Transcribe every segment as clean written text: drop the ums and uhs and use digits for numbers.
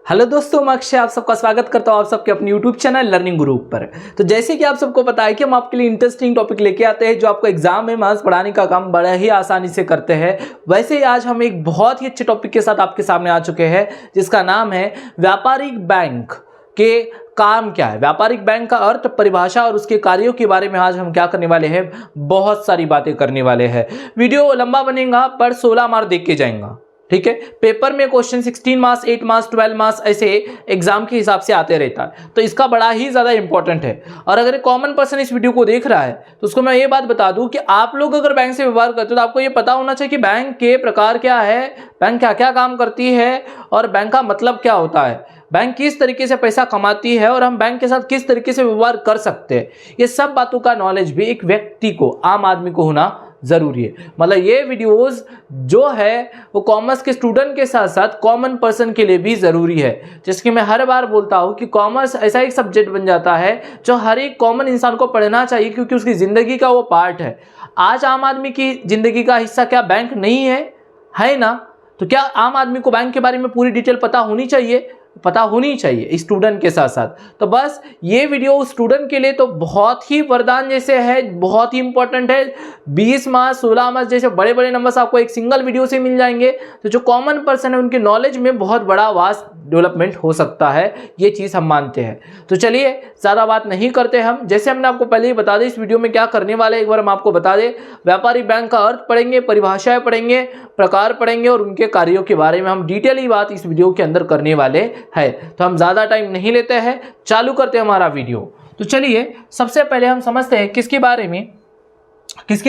Hello दोस्तों, मैं अक्षय आप सबका स्वागत करता हूं आप सबके अपने YouTube चैनल लर्निंग ग्रुप पर। तो जैसे कि आप सबको पता है कि हम आपके लिए इंटरेस्टिंग टॉपिक लेके आते हैं जो आपको एग्जाम में मार्क्स बढ़ाने का काम बड़ा ही आसानी से करते हैं। वैसे ही आज हम एक बहुत ही अच्छे टॉपिक के साथ आपके सामने आ चुके हैं जिसका नाम है व्यापारिक बैंक के काम क्या है। व्यापारिक बैंक का अर्थ, परिभाषा और उसके कार्यों के बारे में आज हम क्या करने वाले हैं, बहुत सारी बातें करने वाले हैं। वीडियो लंबा बनेगा पर 16 मार्क देख के जाएगा, ठीक है। पेपर में क्वेश्चन 16 मार्क्स, 8 मार्क्स, 12 मार्क्स ऐसे एग्जाम के हिसाब से आते रहता है, तो इसका बड़ा ही ज्यादा इंपॉर्टेंट है। और अगर एक कॉमन पर्सन इस वीडियो को देख रहा है तो उसको मैं ये बात बता दूं कि आप लोग अगर बैंक से व्यवहार करते हो तो आपको ये पता होना चाहिए कि बैंक के प्रकार क्या है, बैंक क्या क्या काम करती है और बैंक का मतलब क्या होता है, बैंक किस तरीके से पैसा कमाती है और हम बैंक के साथ किस तरीके से व्यवहार कर सकते हैं। ये सब बातों का नॉलेज भी एक व्यक्ति को, आम आदमी को होना जरूरी है। मतलब ये वीडियोस जो है वो कॉमर्स के स्टूडेंट के साथ साथ कॉमन पर्सन के लिए भी जरूरी है। जिसकी मैं हर बार बोलता हूं कि कॉमर्स ऐसा एक सब्जेक्ट बन जाता है जो हर एक कॉमन इंसान को पढ़ना चाहिए, क्योंकि उसकी जिंदगी का वो पार्ट है। आज आम आदमी की जिंदगी का हिस्सा क्या बैंक नहीं है ना? तो क्या आम आदमी को बैंक के बारे में पूरी डिटेल पता होनी चाहिए स्टूडेंट के साथ साथ। तो बस ये वीडियो स्टूडेंट के लिए तो बहुत ही वरदान जैसे है, बहुत ही इंपॉर्टेंट है। 20 मार्क्स, 16 मार्क्स जैसे बड़े बड़े नंबर्स आपको एक सिंगल वीडियो से मिल जाएंगे। तो जो कॉमन पर्सन है उनके नॉलेज में बहुत बड़ा वास्ट डेवलपमेंट हो सकता है, ये चीज़ हम मानते हैं। तो चलिए ज़्यादा बात नहीं करते हम, जैसे हमने आपको पहले ही बता दें इस वीडियो में क्या करने वाले, एक बार हम आपको बता दें। व्यापारिक बैंक का अर्थ पढ़ेंगे, परिभाषाएं पढ़ेंगे, प्रकार पढ़ेंगे और उनके कार्यों के बारे में हम डिटेल बात इस वीडियो के अंदर करने वाले हैं। तो हम ज़्यादा टाइम नहीं लेते हैं, चालू करते हैं हमारा वीडियो। तो चलिए सबसे पहले हम समझते हैं किसके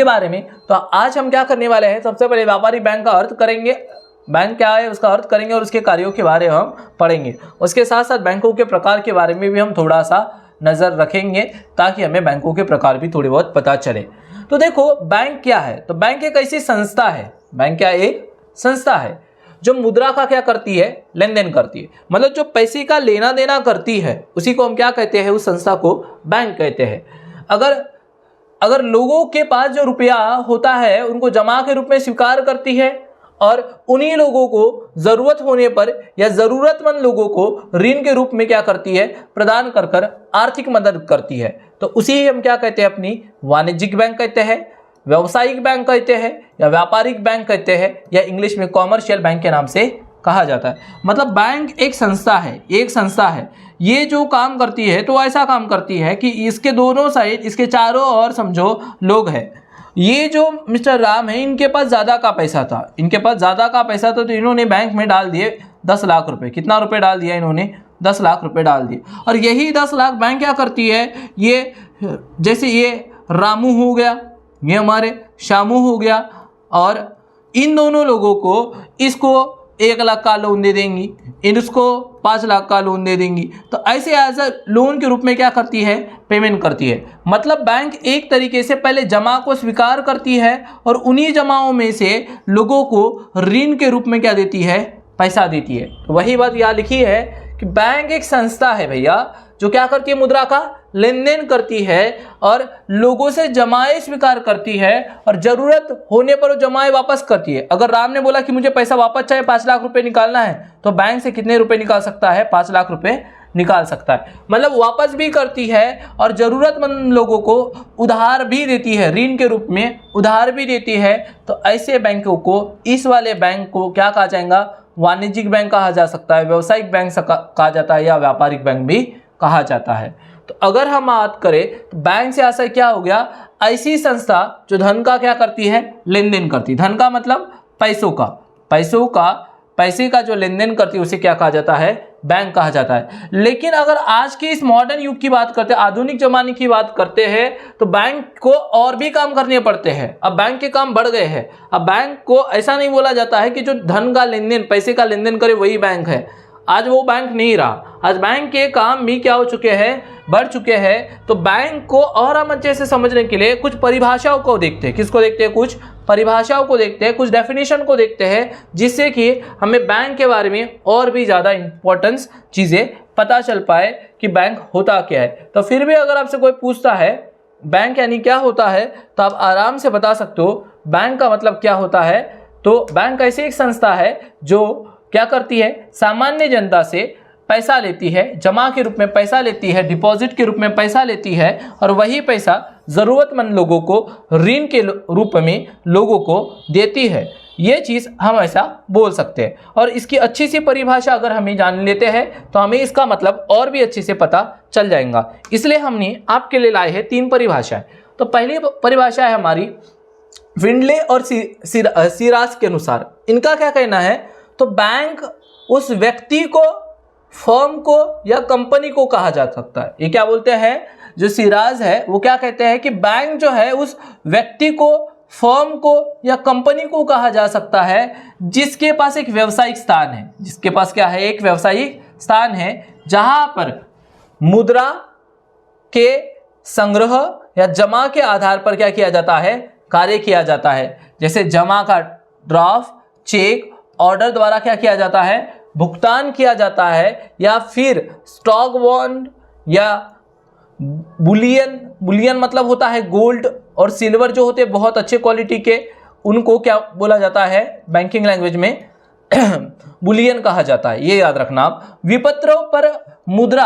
बारे में। तो आज हम क्या करने वाले हैं, सबसे पहले व्यापारिक बैंक का अर्थ करेंगे, बैंक क्या है उसका अर्थ करेंगे और उसके कार्यों के बारे में हम पढ़ेंगे। उसके साथ साथ बैंकों के प्रकार के बारे में भी हम थोड़ा सा नज़र रखेंगे ताकि हमें बैंकों के प्रकार भी थोड़ी बहुत पता चले। तो देखो बैंक क्या है, तो बैंक एक ऐसी संस्था है, बैंक क्या एक संस्था है जो मुद्रा का क्या करती है, लेन देन करती है। मतलब जो पैसे का लेना देना करती है उसी को हम क्या कहते हैं, उस संस्था को बैंक कहते हैं। अगर लोगों के पास जो रुपया होता है उनको जमा के रूप में स्वीकार करती है और उन्हीं लोगों को जरूरत होने पर या जरूरतमंद लोगों को ऋण के रूप में क्या करती है, प्रदान कर आर्थिक मदद करती है। तो उसी हम क्या कहते हैं, अपनी वाणिज्यिक बैंक कहते हैं, व्यवसायिक बैंक कहते हैं या व्यापारिक बैंक कहते हैं या इंग्लिश में कॉमर्शियल बैंक के नाम से कहा जाता है। मतलब बैंक एक संस्था है, ये जो काम करती है तो ऐसा काम करती है कि इसके दोनों साइड, इसके चारों ओर समझो लोग हैं। ये जो मिस्टर राम है इनके पास ज़्यादा का पैसा था, तो इन्होंने बैंक में डाल दिए 10 लाख रुपए। कितना रुपए डाल दिया इन्होंने, 10 लाख रुपए डाल दिए। और यही 10 लाख बैंक क्या करती है, ये जैसे ये रामू हो गया, ये हमारे शामू हो गया, और इन दोनों लोगों को इसको 1 लाख का लोन दे देंगी, इसको 5 लाख का लोन दे देंगी। तो ऐसे एज अ लोन के रूप में क्या करती है, पेमेंट करती है। मतलब बैंक एक तरीके से पहले जमा को स्वीकार करती है और उन्हीं जमाओं में से लोगों को ऋण के रूप में क्या देती है, पैसा देती है। तो वही बात यहाँ लिखी है कि बैंक एक संस्था है भैया जो क्या करती है, मुद्रा का लेन देन करती है और लोगों से जमाएं स्वीकार करती है और जरूरत होने पर वो जमाएं वापस करती है। अगर राम ने बोला कि मुझे पैसा वापस चाहिए, 5 लाख रुपए निकालना है, तो बैंक से कितने रुपए निकाल सकता है, 5 लाख रुपए निकाल सकता है। मतलब वापस भी करती है और जरूरतमंद लोगों को उधार भी देती है, ऋण के रूप में उधार भी देती है। तो ऐसे बैंकों को, इस वाले बैंक को क्या कहा जाएगा, वाणिज्यिक बैंक कहा जा सकता है, व्यवसायिक बैंक कहा जाता है या व्यापारिक बैंक भी कहा जाता है। तो अगर हम बात करें तो बैंक से आशय क्या हो गया, ऐसी संस्था जो धन का क्या करती है, लेन देन करती है। धन का मतलब पैसे का जो लेन देन करती है उसे क्या कहा जाता है, बैंक कहा जाता है। लेकिन अगर आज के इस मॉडर्न युग की बात करते हैं, आधुनिक जमाने की बात करते हैं, तो बैंक को और भी काम करने पड़ते हैं। अब बैंक के काम बढ़ गए हैं। अब बैंक को ऐसा नहीं बोला जाता है कि जो धन का लेन देन, पैसे का लेन देन करे वही बैंक है। आज वो बैंक नहीं रहा, आज बैंक के काम भी क्या हो चुके हैं, बढ़ चुके हैं। तो बैंक को और हम अच्छे से समझने के लिए कुछ परिभाषाओं को देखते हैं। किसको देखते हैं, कुछ परिभाषाओं को देखते हैं, कुछ डेफिनेशन को देखते हैं, जिससे कि हमें बैंक के बारे में और भी ज़्यादा इंपॉर्टेंस चीज़ें पता चल पाए कि बैंक होता क्या है। तो फिर भी अगर आपसे कोई पूछता है बैंक यानी क्या होता है, तो आप आराम से बता सकते हो बैंक का मतलब क्या होता है। तो बैंक ऐसी एक संस्था है जो क्या करती है, सामान्य जनता से पैसा लेती है, जमा के रूप में पैसा लेती है, डिपॉजिट के रूप में पैसा लेती है और वही पैसा ज़रूरतमंद लोगों को ऋण के रूप में लोगों को देती है। ये चीज़ हम ऐसा बोल सकते हैं। और इसकी अच्छी सी परिभाषा अगर हमें जान लेते हैं तो हमें इसका मतलब और भी अच्छे से पता चल जाएगा। इसलिए हमने आपके लिए लाए हैं 3 परिभाषाएं। तो पहली परिभाषा है हमारी विंडले और सिराज के अनुसार। इनका क्या कहना है, तो बैंक उस व्यक्ति को, फर्म को या कंपनी को कहा जा सकता है। ये क्या बोलते हैं, जो सिराज है वो क्या कहते हैं कि बैंक जो है उस व्यक्ति को, फर्म को या कंपनी को कहा जा सकता है जिसके पास एक व्यावसायिक स्थान है, जिसके पास क्या है, एक व्यावसायिक स्थान है जहां पर मुद्रा के संग्रह या जमा के आधार पर क्या किया जाता है, कार्य किया जाता है। जैसे जमा का ड्राफ्ट, चेक, ऑर्डर द्वारा क्या किया जाता है, भुगतान किया जाता है, या फिर स्टॉक बॉन्ड या बुलियन मतलब होता है गोल्ड और सिल्वर जो होते हैं बहुत अच्छे क्वालिटी के, उनको क्या बोला जाता है बैंकिंग लैंग्वेज में बुलियन कहा जाता है। ये याद रखना आप। विपत्रों पर मुद्रा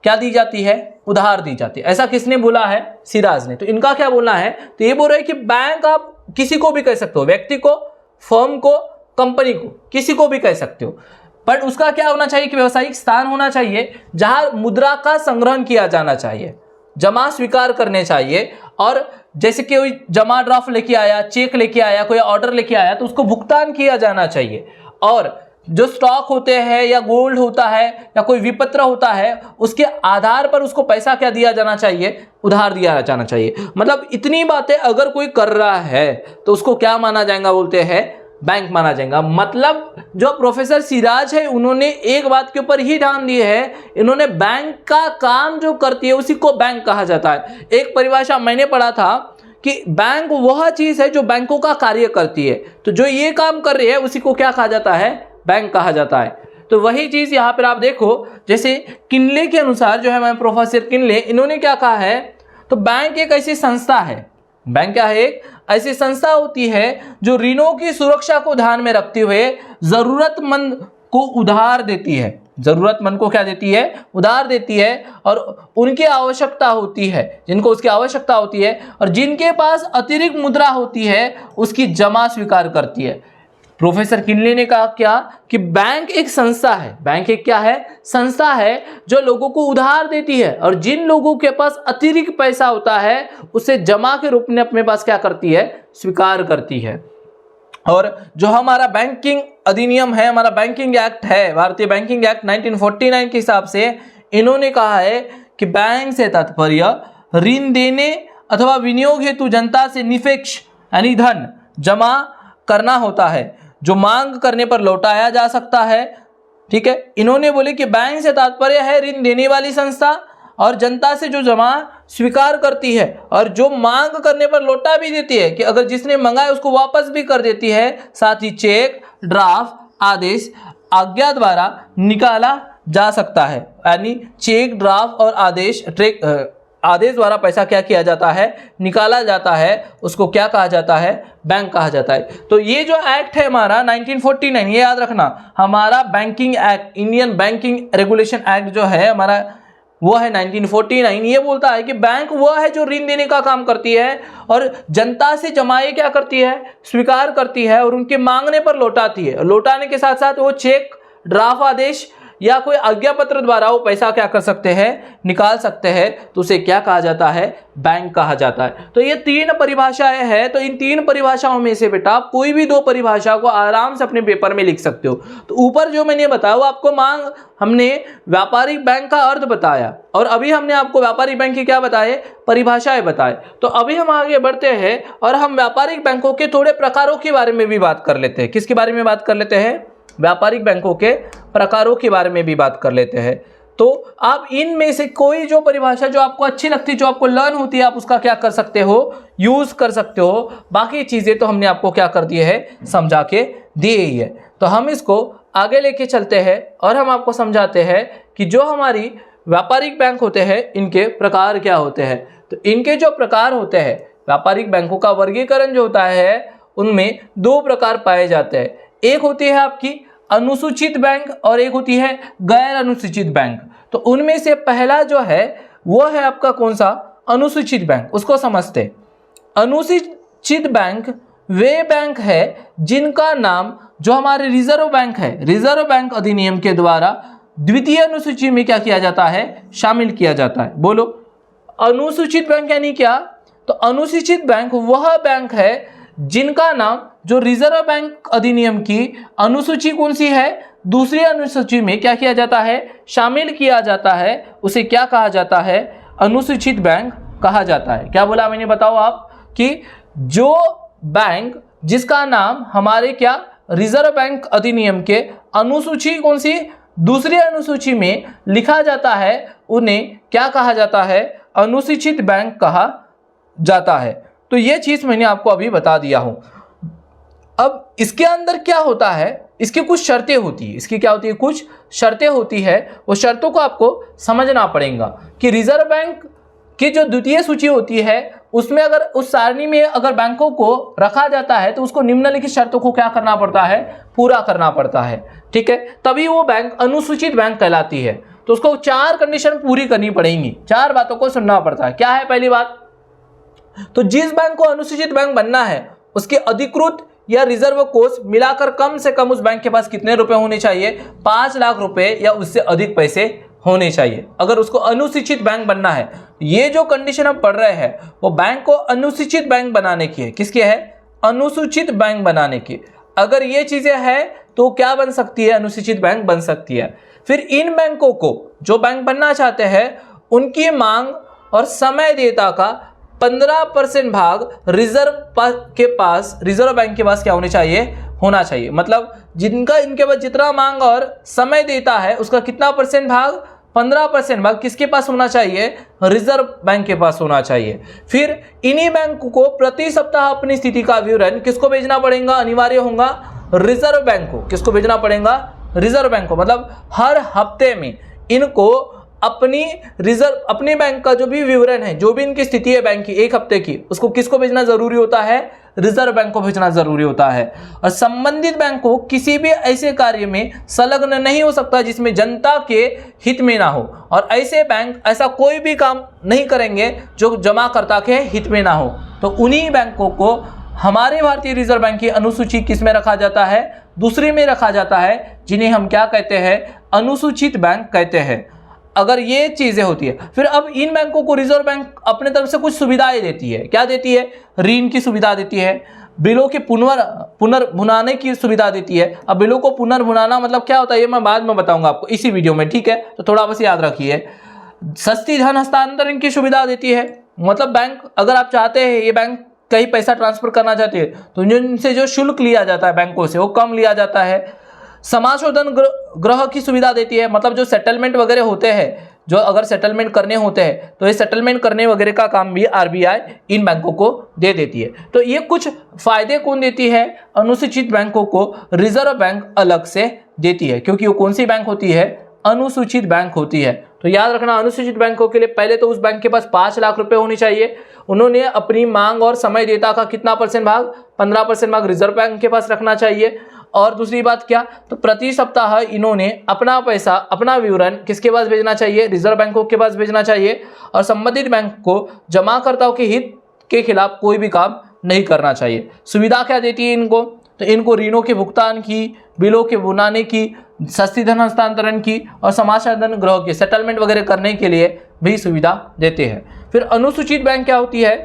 क्या दी जाती है, उधार दी जाती है। ऐसा किसने बोला है, सिराज ने। तो इनका क्या बोलना है, तो ये बोल रहे हैं कि बैंक आप किसी को भी कह सकते हो, व्यक्ति को, फर्म को, कंपनी को, किसी को भी कह सकते हो, पर उसका क्या होना चाहिए कि व्यावसायिक स्थान होना चाहिए जहां मुद्रा का संग्रहण किया जाना चाहिए, जमा स्वीकार करने चाहिए। और जैसे कि कोई जमा ड्राफ्ट लेके आया, चेक लेके आया, कोई ऑर्डर लेके आया तो उसको भुगतान किया जाना चाहिए। और जो स्टॉक होते हैं या गोल्ड होता है या कोई विपत्र होता है, उसके आधार पर उसको पैसा क्या दिया जाना चाहिए, उधार दिया जाना चाहिए। मतलब इतनी बातें अगर कोई कर रहा है तो उसको क्या माना जाएगा, बोलते हैं बैंक माना जाएगा। मतलब जो प्रोफेसर सिराज है उन्होंने एक बात के ऊपर ही ध्यान दिए है, इन्होंने बैंक का काम जो करती है उसी को बैंक कहा जाता है। एक परिभाषा मैंने पढ़ा था कि बैंक वह चीज है जो बैंकों का कार्य करती है, तो जो ये काम कर रही है उसी को क्या कहा जाता है, बैंक कहा जाता है। तो वही चीज यहाँ पर आप देखो, जैसे किनले के अनुसार जो है मैं प्रोफेसर किनले, इन्होंने क्या कहा है, तो बैंक एक ऐसी संस्था है, बैंक क्या है, एक ऐसी संस्था होती है जो ऋणों की सुरक्षा को ध्यान में रखते हुए जरूरतमंद को उधार देती है। जरूरतमंद को क्या देती है, उधार देती है। और उनकी आवश्यकता होती है, जिनको उसकी आवश्यकता होती है, और जिनके पास अतिरिक्त मुद्रा होती है उसकी जमा स्वीकार करती है। प्रोफेसर किनले ने कहा क्या कि बैंक एक संस्था है, बैंक एक क्या है, संस्था है जो लोगों को उधार देती है, और जिन लोगों के पास अतिरिक्त पैसा होता है उसे जमा के रूप में अपने पास क्या करती है, स्वीकार करती है। और जो हमारा बैंकिंग अधिनियम है, हमारा बैंकिंग एक्ट है, भारतीय बैंकिंग एक्ट 1949 के हिसाब से इन्होंने कहा है कि बैंक से तात्पर्य ऋण देने अथवा विनियोग हेतु जनता से निष्पक्ष यानी धन जमा करना होता है, जो मांग करने पर लौटाया जा सकता है। ठीक है, इन्होंने बोले कि बैंक से तात्पर्य है ऋण देने वाली संस्था और जनता से जो जमा स्वीकार करती है और जो मांग करने पर लौटा भी देती है, कि अगर जिसने मंगाया उसको वापस भी कर देती है। साथ ही चेक, ड्राफ्ट, आदेश आज्ञा द्वारा निकाला जा सकता है, यानी चेक, ड्राफ्ट और आदेश द्वारा पैसा क्या किया जाता है, निकाला जाता है, उसको क्या कहा जाता है, बैंक कहा जाता है। तो ये जो एक्ट है हमारा 1949, ये याद रखना, हमारा banking act, Indian banking regulation act जो है हमारा वो है 1949। ये बोलता है कि बैंक वह है जो ऋण देने का काम करती है और जनता से जमाए क्या करती है, स्वीकार करती है और उनके मांगने पर लौटाती है। लौटाने के साथ साथ वो चेक, ड्राफ्ट आदेश या कोई आज्ञा पत्र द्वारा वो पैसा क्या कर सकते हैं, निकाल सकते हैं, तो उसे क्या कहा जाता है, बैंक कहा जाता है। तो ये 3 परिभाषाएं हैं। तो इन 3 परिभाषाओं में से बेटा आप कोई भी 2 परिभाषा को आराम से अपने पेपर में लिख सकते हो। तो ऊपर जो मैंने बताया वो आपको हमने व्यापारिक बैंक का अर्थ बताया और अभी हमने आपको व्यापारिक बैंक की क्या बताए, परिभाषाएं बताए। तो अभी हम आगे बढ़ते हैं और हम व्यापारिक बैंकों के थोड़े प्रकारों के बारे में भी बात कर लेते हैं। किसके बारे में बात कर लेते हैं, व्यापारिक बैंकों के प्रकारों के बारे में भी बात कर लेते हैं। तो आप इनमें से कोई जो परिभाषा जो आपको अच्छी लगती है, जो आपको लर्न होती है, आप उसका क्या कर सकते हो, यूज कर सकते हो। बाकी चीजें तो हमने आपको क्या कर दिए है, समझा के दी ही है। तो हम इसको आगे लेके चलते हैं और हम आपको समझाते हैं कि जो हमारी व्यापारिक बैंक होते हैं इनके प्रकार क्या होते हैं। तो इनके जो प्रकार होते हैं, व्यापारिक बैंकों का वर्गीकरण जो होता है उनमें 2 प्रकार पाए जाते हैं। एक होती है आपकी अनुसूचित बैंक और एक होती है गैर अनुसूचित बैंक। तो उनमें से पहला जो है वो है आपका कौन सा, अनुसूचित बैंक। उसको समझते। अनुसूचित बैंक वे बैंक है जिनका नाम जो हमारे रिजर्व बैंक है, रिजर्व बैंक अधिनियम के द्वारा द्वितीय अनुसूची में क्या किया जाता है, शामिल किया जाता है। बोलो अनुसूचित बैंक यानी क्या, तो अनुसूचित बैंक वह बैंक है जिनका नाम जो रिजर्व बैंक अधिनियम की अनुसूची कौन सी है, दूसरी अनुसूची में क्या किया जाता है, शामिल किया जाता है, उसे क्या कहा जाता है, अनुसूचित बैंक कहा जाता है। क्या बोला मैंने, बताओ आप, कि जो बैंक जिसका नाम हमारे क्या रिजर्व बैंक अधिनियम के अनुसूची कौन सी, दूसरी अनुसूची में लिखा जाता है, उन्हें क्या कहा जाता है, अनुसूचित बैंक कहा जाता है। तो ये चीज मैंने आपको अभी बता दिया हूं। अब इसके अंदर क्या होता है, इसकी कुछ शर्तें होती है, इसकी क्या होती है, कुछ शर्तें होती है। वो शर्तों को आपको समझना पड़ेगा कि रिजर्व बैंक की जो द्वितीय सूची होती है उसमें अगर उस सारणी में अगर बैंकों को रखा जाता है तो उसको निम्नलिखित शर्तों को क्या करना पड़ता है, पूरा करना पड़ता है। ठीक है, तभी वो बैंक अनुसूचित बैंक कहलाती है। तो उसको 4 कंडीशन पूरी करनी पड़ेंगी, 4 बातों को सुनना पड़ता है। क्या है पहली बात, तो जिस बैंक को अनुसूचित बैंक बनना है उसके अधिकृत या रिजर्व कोष मिलाकर कम से कम उस बैंक के पास कितने रुपए होने चाहिए, 5 लाख रुपए या उससे अधिक पैसे होने चाहिए, अगर उसको अनुसूचित बैंक बनना है। ये जो कंडीशन हम पढ़ रहे हैं वो बैंक को अनुसूचित बैंक बनाने की है। किसकी है, अनुसूचित बैंक बनाने की। अगर ये चीजें हैं तो क्या बन सकती है, अनुसूचित बैंक बन सकती है। फिर इन बैंकों को जो बैंक बनना चाहते हैं उनकी मांग और समय देयता का 15% भाग रिजर्व बैंक के पास क्या होने चाहिए, होना चाहिए। मतलब जिनका इनके पास जितना मांग और समय देता है उसका कितना परसेंट भाग, 15% भाग किसके पास होना चाहिए, रिजर्व बैंक के पास होना चाहिए। फिर इन्हीं बैंक को प्रति सप्ताह अपनी स्थिति का विवरण किसको भेजना पड़ेगा, अनिवार्य होगा रिजर्व बैंक को। किसको भेजना पड़ेगा, रिजर्व बैंक को। मतलब हर हफ्ते में इनको अपनी बैंक का जो भी विवरण है, जो भी इनकी स्थिति है बैंक की एक हफ्ते की, उसको किसको भेजना जरूरी होता है, रिजर्व बैंक को भेजना जरूरी होता है। और संबंधित बैंक को किसी भी ऐसे कार्य में संलग्न नहीं हो सकता जिसमें जनता के हित में ना हो, और ऐसे बैंक ऐसा कोई भी काम नहीं करेंगे जो जमाकर्ता के हित में ना हो। तो उन्हीं बैंकों को हमारे भारतीय रिजर्व बैंक की अनुसूची किस में रखा जाता है, दूसरे में रखा जाता है, जिन्हें हम क्या कहते हैं, अनुसूचित बैंक कहते हैं। अगर ये चीजें होती है, फिर अब इन बैंकों को रिजर्व बैंक अपने तरफ से कुछ सुविधाएं देती है। क्या देती है, ऋण की सुविधा देती है, बिलों के पुनर्भुनाने की सुविधा देती है। अब बिलों को पुनर्भुनाना मतलब क्या होता है ये मैं बाद में बताऊंगा आपको इसी वीडियो में, ठीक है, तो थोड़ा बस याद रखिए। सस्ती धन हस्तांतरण की सुविधा देती है, मतलब बैंक अगर आप चाहते हैं ये बैंक कहीं पैसा ट्रांसफर करना चाहते हैं तो इनसे जो शुल्क लिया जाता है बैंकों से वो कम लिया जाता है। समाशोधन गृह की सुविधा देती है, मतलब जो सेटलमेंट वगैरह होते हैं, जो अगर सेटलमेंट करने होते हैं तो ये सेटलमेंट करने वगैरह का काम भी आरबीआई इन बैंकों को दे देती है। तो ये कुछ फायदे कौन देती है, अनुसूचित बैंकों को रिजर्व बैंक अलग से देती है, क्योंकि वो कौन सी बैंक होती है, अनुसूचित बैंक होती है। तो याद रखना, अनुसूचित बैंकों के लिए पहले तो उस बैंक के पास 5 लाख रुपए होने चाहिए। उन्होंने अपनी मांग और समय देयता का कितना परसेंट भाग, 15% भाग रिजर्व बैंक के पास रखना चाहिए। और दूसरी बात क्या, तो प्रति सप्ताह इन्होंने अपना पैसा, अपना विवरण किसके पास भेजना चाहिए, रिजर्व बैंकों के पास भेजना चाहिए। और संबंधित बैंक को जमाकर्ताओं के हित के खिलाफ कोई भी काम नहीं करना चाहिए। सुविधा क्या देती है इनको, तो इनको ऋणों के भुगतान की, बिलों के भुनाने की, सस्ती धन हस्तांतरण की और समाशोधन गृह के सेटलमेंट वगैरह करने के लिए भी सुविधा देते हैं। फिर अनुसूचित बैंक क्या होती है,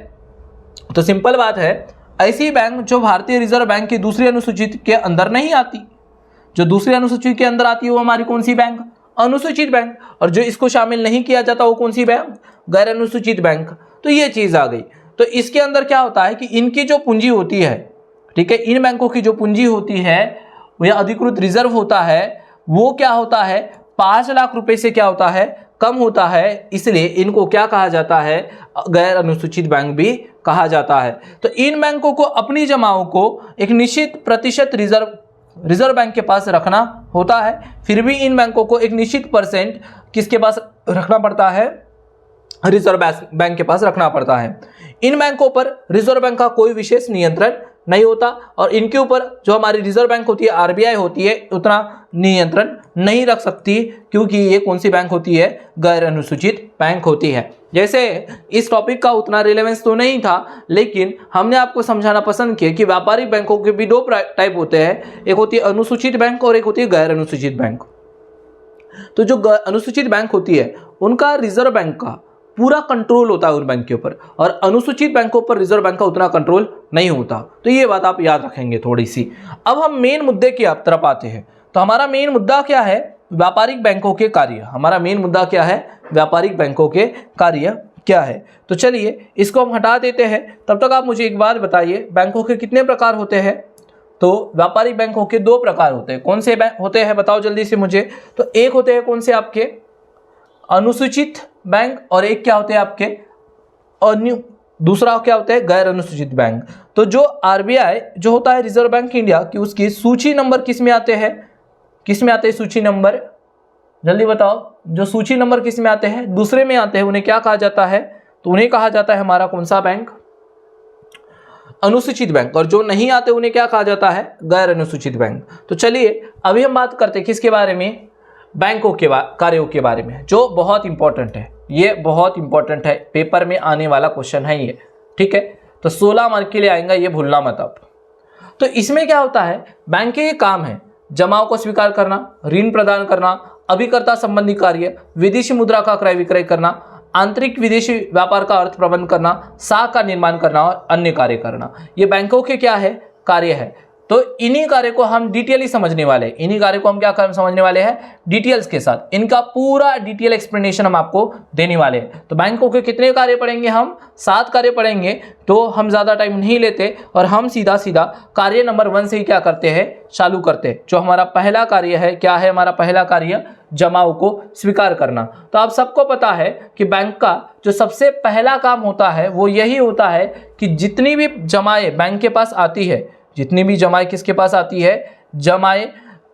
तो सिंपल बात है, ऐसी बैंक जो भारतीय रिजर्व बैंक की दूसरी अनुसूची के अंदर नहीं आती। जो दूसरी अनुसूची के अंदर आती है वो हमारी कौन सी बैंक, अनुसूचित बैंक। और जो इसको शामिल नहीं किया जाता वो कौन सी बैंक, गैर अनुसूचित बैंक। तो ये चीज आ गई। तो इसके अंदर क्या होता है कि इनकी जो पूंजी होती है, ठीक है, इन बैंकों की जो पूंजी होती है वो अधिकृत रिजर्व होता है, वो क्या होता है, 5 लाख रुपए से क्या होता है, कम होता है। इसलिए इनको क्या कहा जाता है, गैर अनुसूचित बैंक भी कहा जाता है। तो इन बैंकों को अपनी जमाओं को एक निश्चित प्रतिशत रिजर्व बैंक के पास रखना होता है। फिर भी इन बैंकों को एक निश्चित परसेंट किसके पास रखना पड़ता है, रिजर्व बैंक के पास रखना पड़ता है। इन बैंकों पर रिजर्व बैंक का कोई विशेष नियंत्रण नहीं होता और इनके ऊपर जो हमारी रिजर्व बैंक होती है आरबीआई होती है उतना नियंत्रण नहीं रख सकती, क्योंकि ये कौन सी बैंक होती है, गैर अनुसूचित बैंक होती है। जैसे इस टॉपिक का उतना रिलेवेंस तो नहीं था, लेकिन हमने आपको समझाना पसंद किया कि व्यापारिक बैंकों के भी दो टाइप होते हैं, एक होती है अनुसूचित बैंक और एक होती है गैर अनुसूचित बैंक। तो जो अनुसूचित बैंक होती है उनका रिजर्व बैंक का पूरा कंट्रोल होता है उन बैंक के ऊपर, और अनुसूचित बैंकों पर रिजर्व बैंक का उतना कंट्रोल नहीं होता। तो ये बात आप याद रखेंगे थोड़ी सी। अब हम मेन मुद्दे की तरफ आते हैं। तो हमारा मेन मुद्दा क्या है, व्यापारिक बैंकों के कार्य। हमारा मेन मुद्दा क्या है, व्यापारिक बैंकों के कार्य क्या है। तो चलिए इसको हम हटा देते हैं। तब तक आप मुझे एक बात बताइए, बैंकों के कितने प्रकार होते हैं। तो व्यापारिक बैंकों के दो प्रकार होते हैं। कौन से बैंक होते हैं बताओ जल्दी से मुझे। तो एक होते हैं कौन से आपके अनुसूचित बैंक, और एक क्या होते हैं आपके दूसरा क्या होता है, गैर अनुसूचित बैंक। तो जो आरबीआई जो होता है रिजर्व बैंक इंडिया की, उसकी सूची नंबर किस में आते हैं, किस में आते हैं सूची नंबर, जल्दी बताओ। जो सूची नंबर किस में आते हैं, दूसरे में आते हैं। उन्हें क्या कहा जाता है, तो उन्हें कहा जाता है हमारा कौन सा बैंक, अनुसूचित बैंक। और जो नहीं आते उन्हें क्या कहा जाता है, गैर अनुसूचित बैंक। तो चलिए अभी हम बात करते हैं किसके बारे में, बैंकों के कार्यों के बारे में, जो बहुत इंपॉर्टेंट है। ये बहुत इंपॉर्टेंट है, पेपर में आने वाला क्वेश्चन है ये, ठीक है। तो 16 मार्क के लिए आएगा, ये भूलना मत आप। तो इसमें क्या होता है, बैंक के काम है जमाओं को स्वीकार करना, ऋण प्रदान करना, अभिकर्ता संबंधी कार्य, विदेशी मुद्रा का क्रय विक्रय करना, आंतरिक विदेशी व्यापार का अर्थ प्रबंध करना, साख का निर्माण करना और अन्य कार्य करना। ये बैंकों के क्या है, कार्य है। तो इन्हीं कार्य को हम डिटेयली समझने वाले हैं। इन्हीं कार्य को हम क्या समझने वाले हैं, डिटेल्स के साथ। इनका पूरा डिटेल एक्सप्लेनेशन हम आपको देने वाले हैं। तो बैंकों के कितने कार्य पढ़ेंगे हम, 7 कार्य पढ़ेंगे। तो हम ज़्यादा टाइम नहीं लेते और हम सीधा सीधा कार्य नंबर 1 से ही क्या करते हैं, चालू करते हैं। जो हमारा पहला कार्य है, क्या है हमारा पहला कार्य, जमाओं को स्वीकार करना। तो आप सबको पता है कि बैंक का जो सबसे पहला काम होता है वो यही होता है कि जितनी भी जमाएं बैंक के पास आती है, जितनी भी जमाएं किसके पास आती है, जमाएं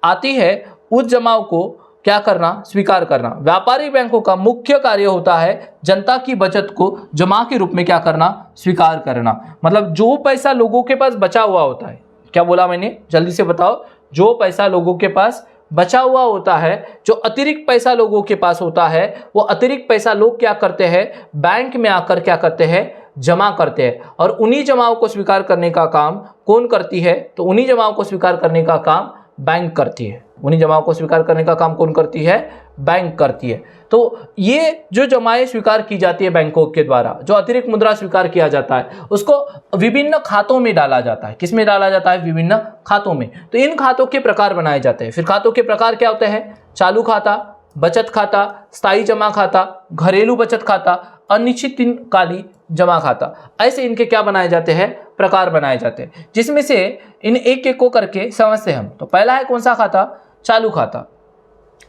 आती है, उस जमाओं को क्या करना, स्वीकार करना। व्यापारिक बैंकों का मुख्य कार्य होता है जनता की बचत को जमा के रूप में क्या करना, स्वीकार करना। मतलब जो पैसा लोगों के पास बचा हुआ होता है, क्या बोला मैंने, जल्दी से बताओ। जो पैसा लोगों के पास बचा हुआ होता है, जो अतिरिक्त पैसा लोगों के पास होता है, वो अतिरिक्त पैसा लोग क्या करते हैं, बैंक में आकर क्या करते हैं, जमा करते हैं। और उन्हीं जमाओं को स्वीकार करने का काम कौन करती है, तो उन्हीं जमाओं को स्वीकार करने का काम बैंक करती है। उन्हीं जमाओं को स्वीकार करने का काम कौन करती है, बैंक करती है। तो ये जो जमाएं स्वीकार की जाती है बैंकों के द्वारा, जो अतिरिक्त मुद्रा स्वीकार किया जाता है, उसको विभिन्न खातों में डाला जाता है। किसमें डाला जाता है, विभिन्न खातों में। तो इन खातों के प्रकार बनाए जाते हैं। फिर खातों के प्रकार क्या होते हैं, चालू खाता, बचत खाता, स्थायी जमा खाता, घरेलू बचत खाता, अनिश्चितकाली जमा खाता। ऐसे इनके क्या बनाए जाते हैं, प्रकार बनाए जाते हैं, जिसमें से इन एक एक को करके समझते हैं हम। तो पहला है कौन सा खाता, चालू खाता।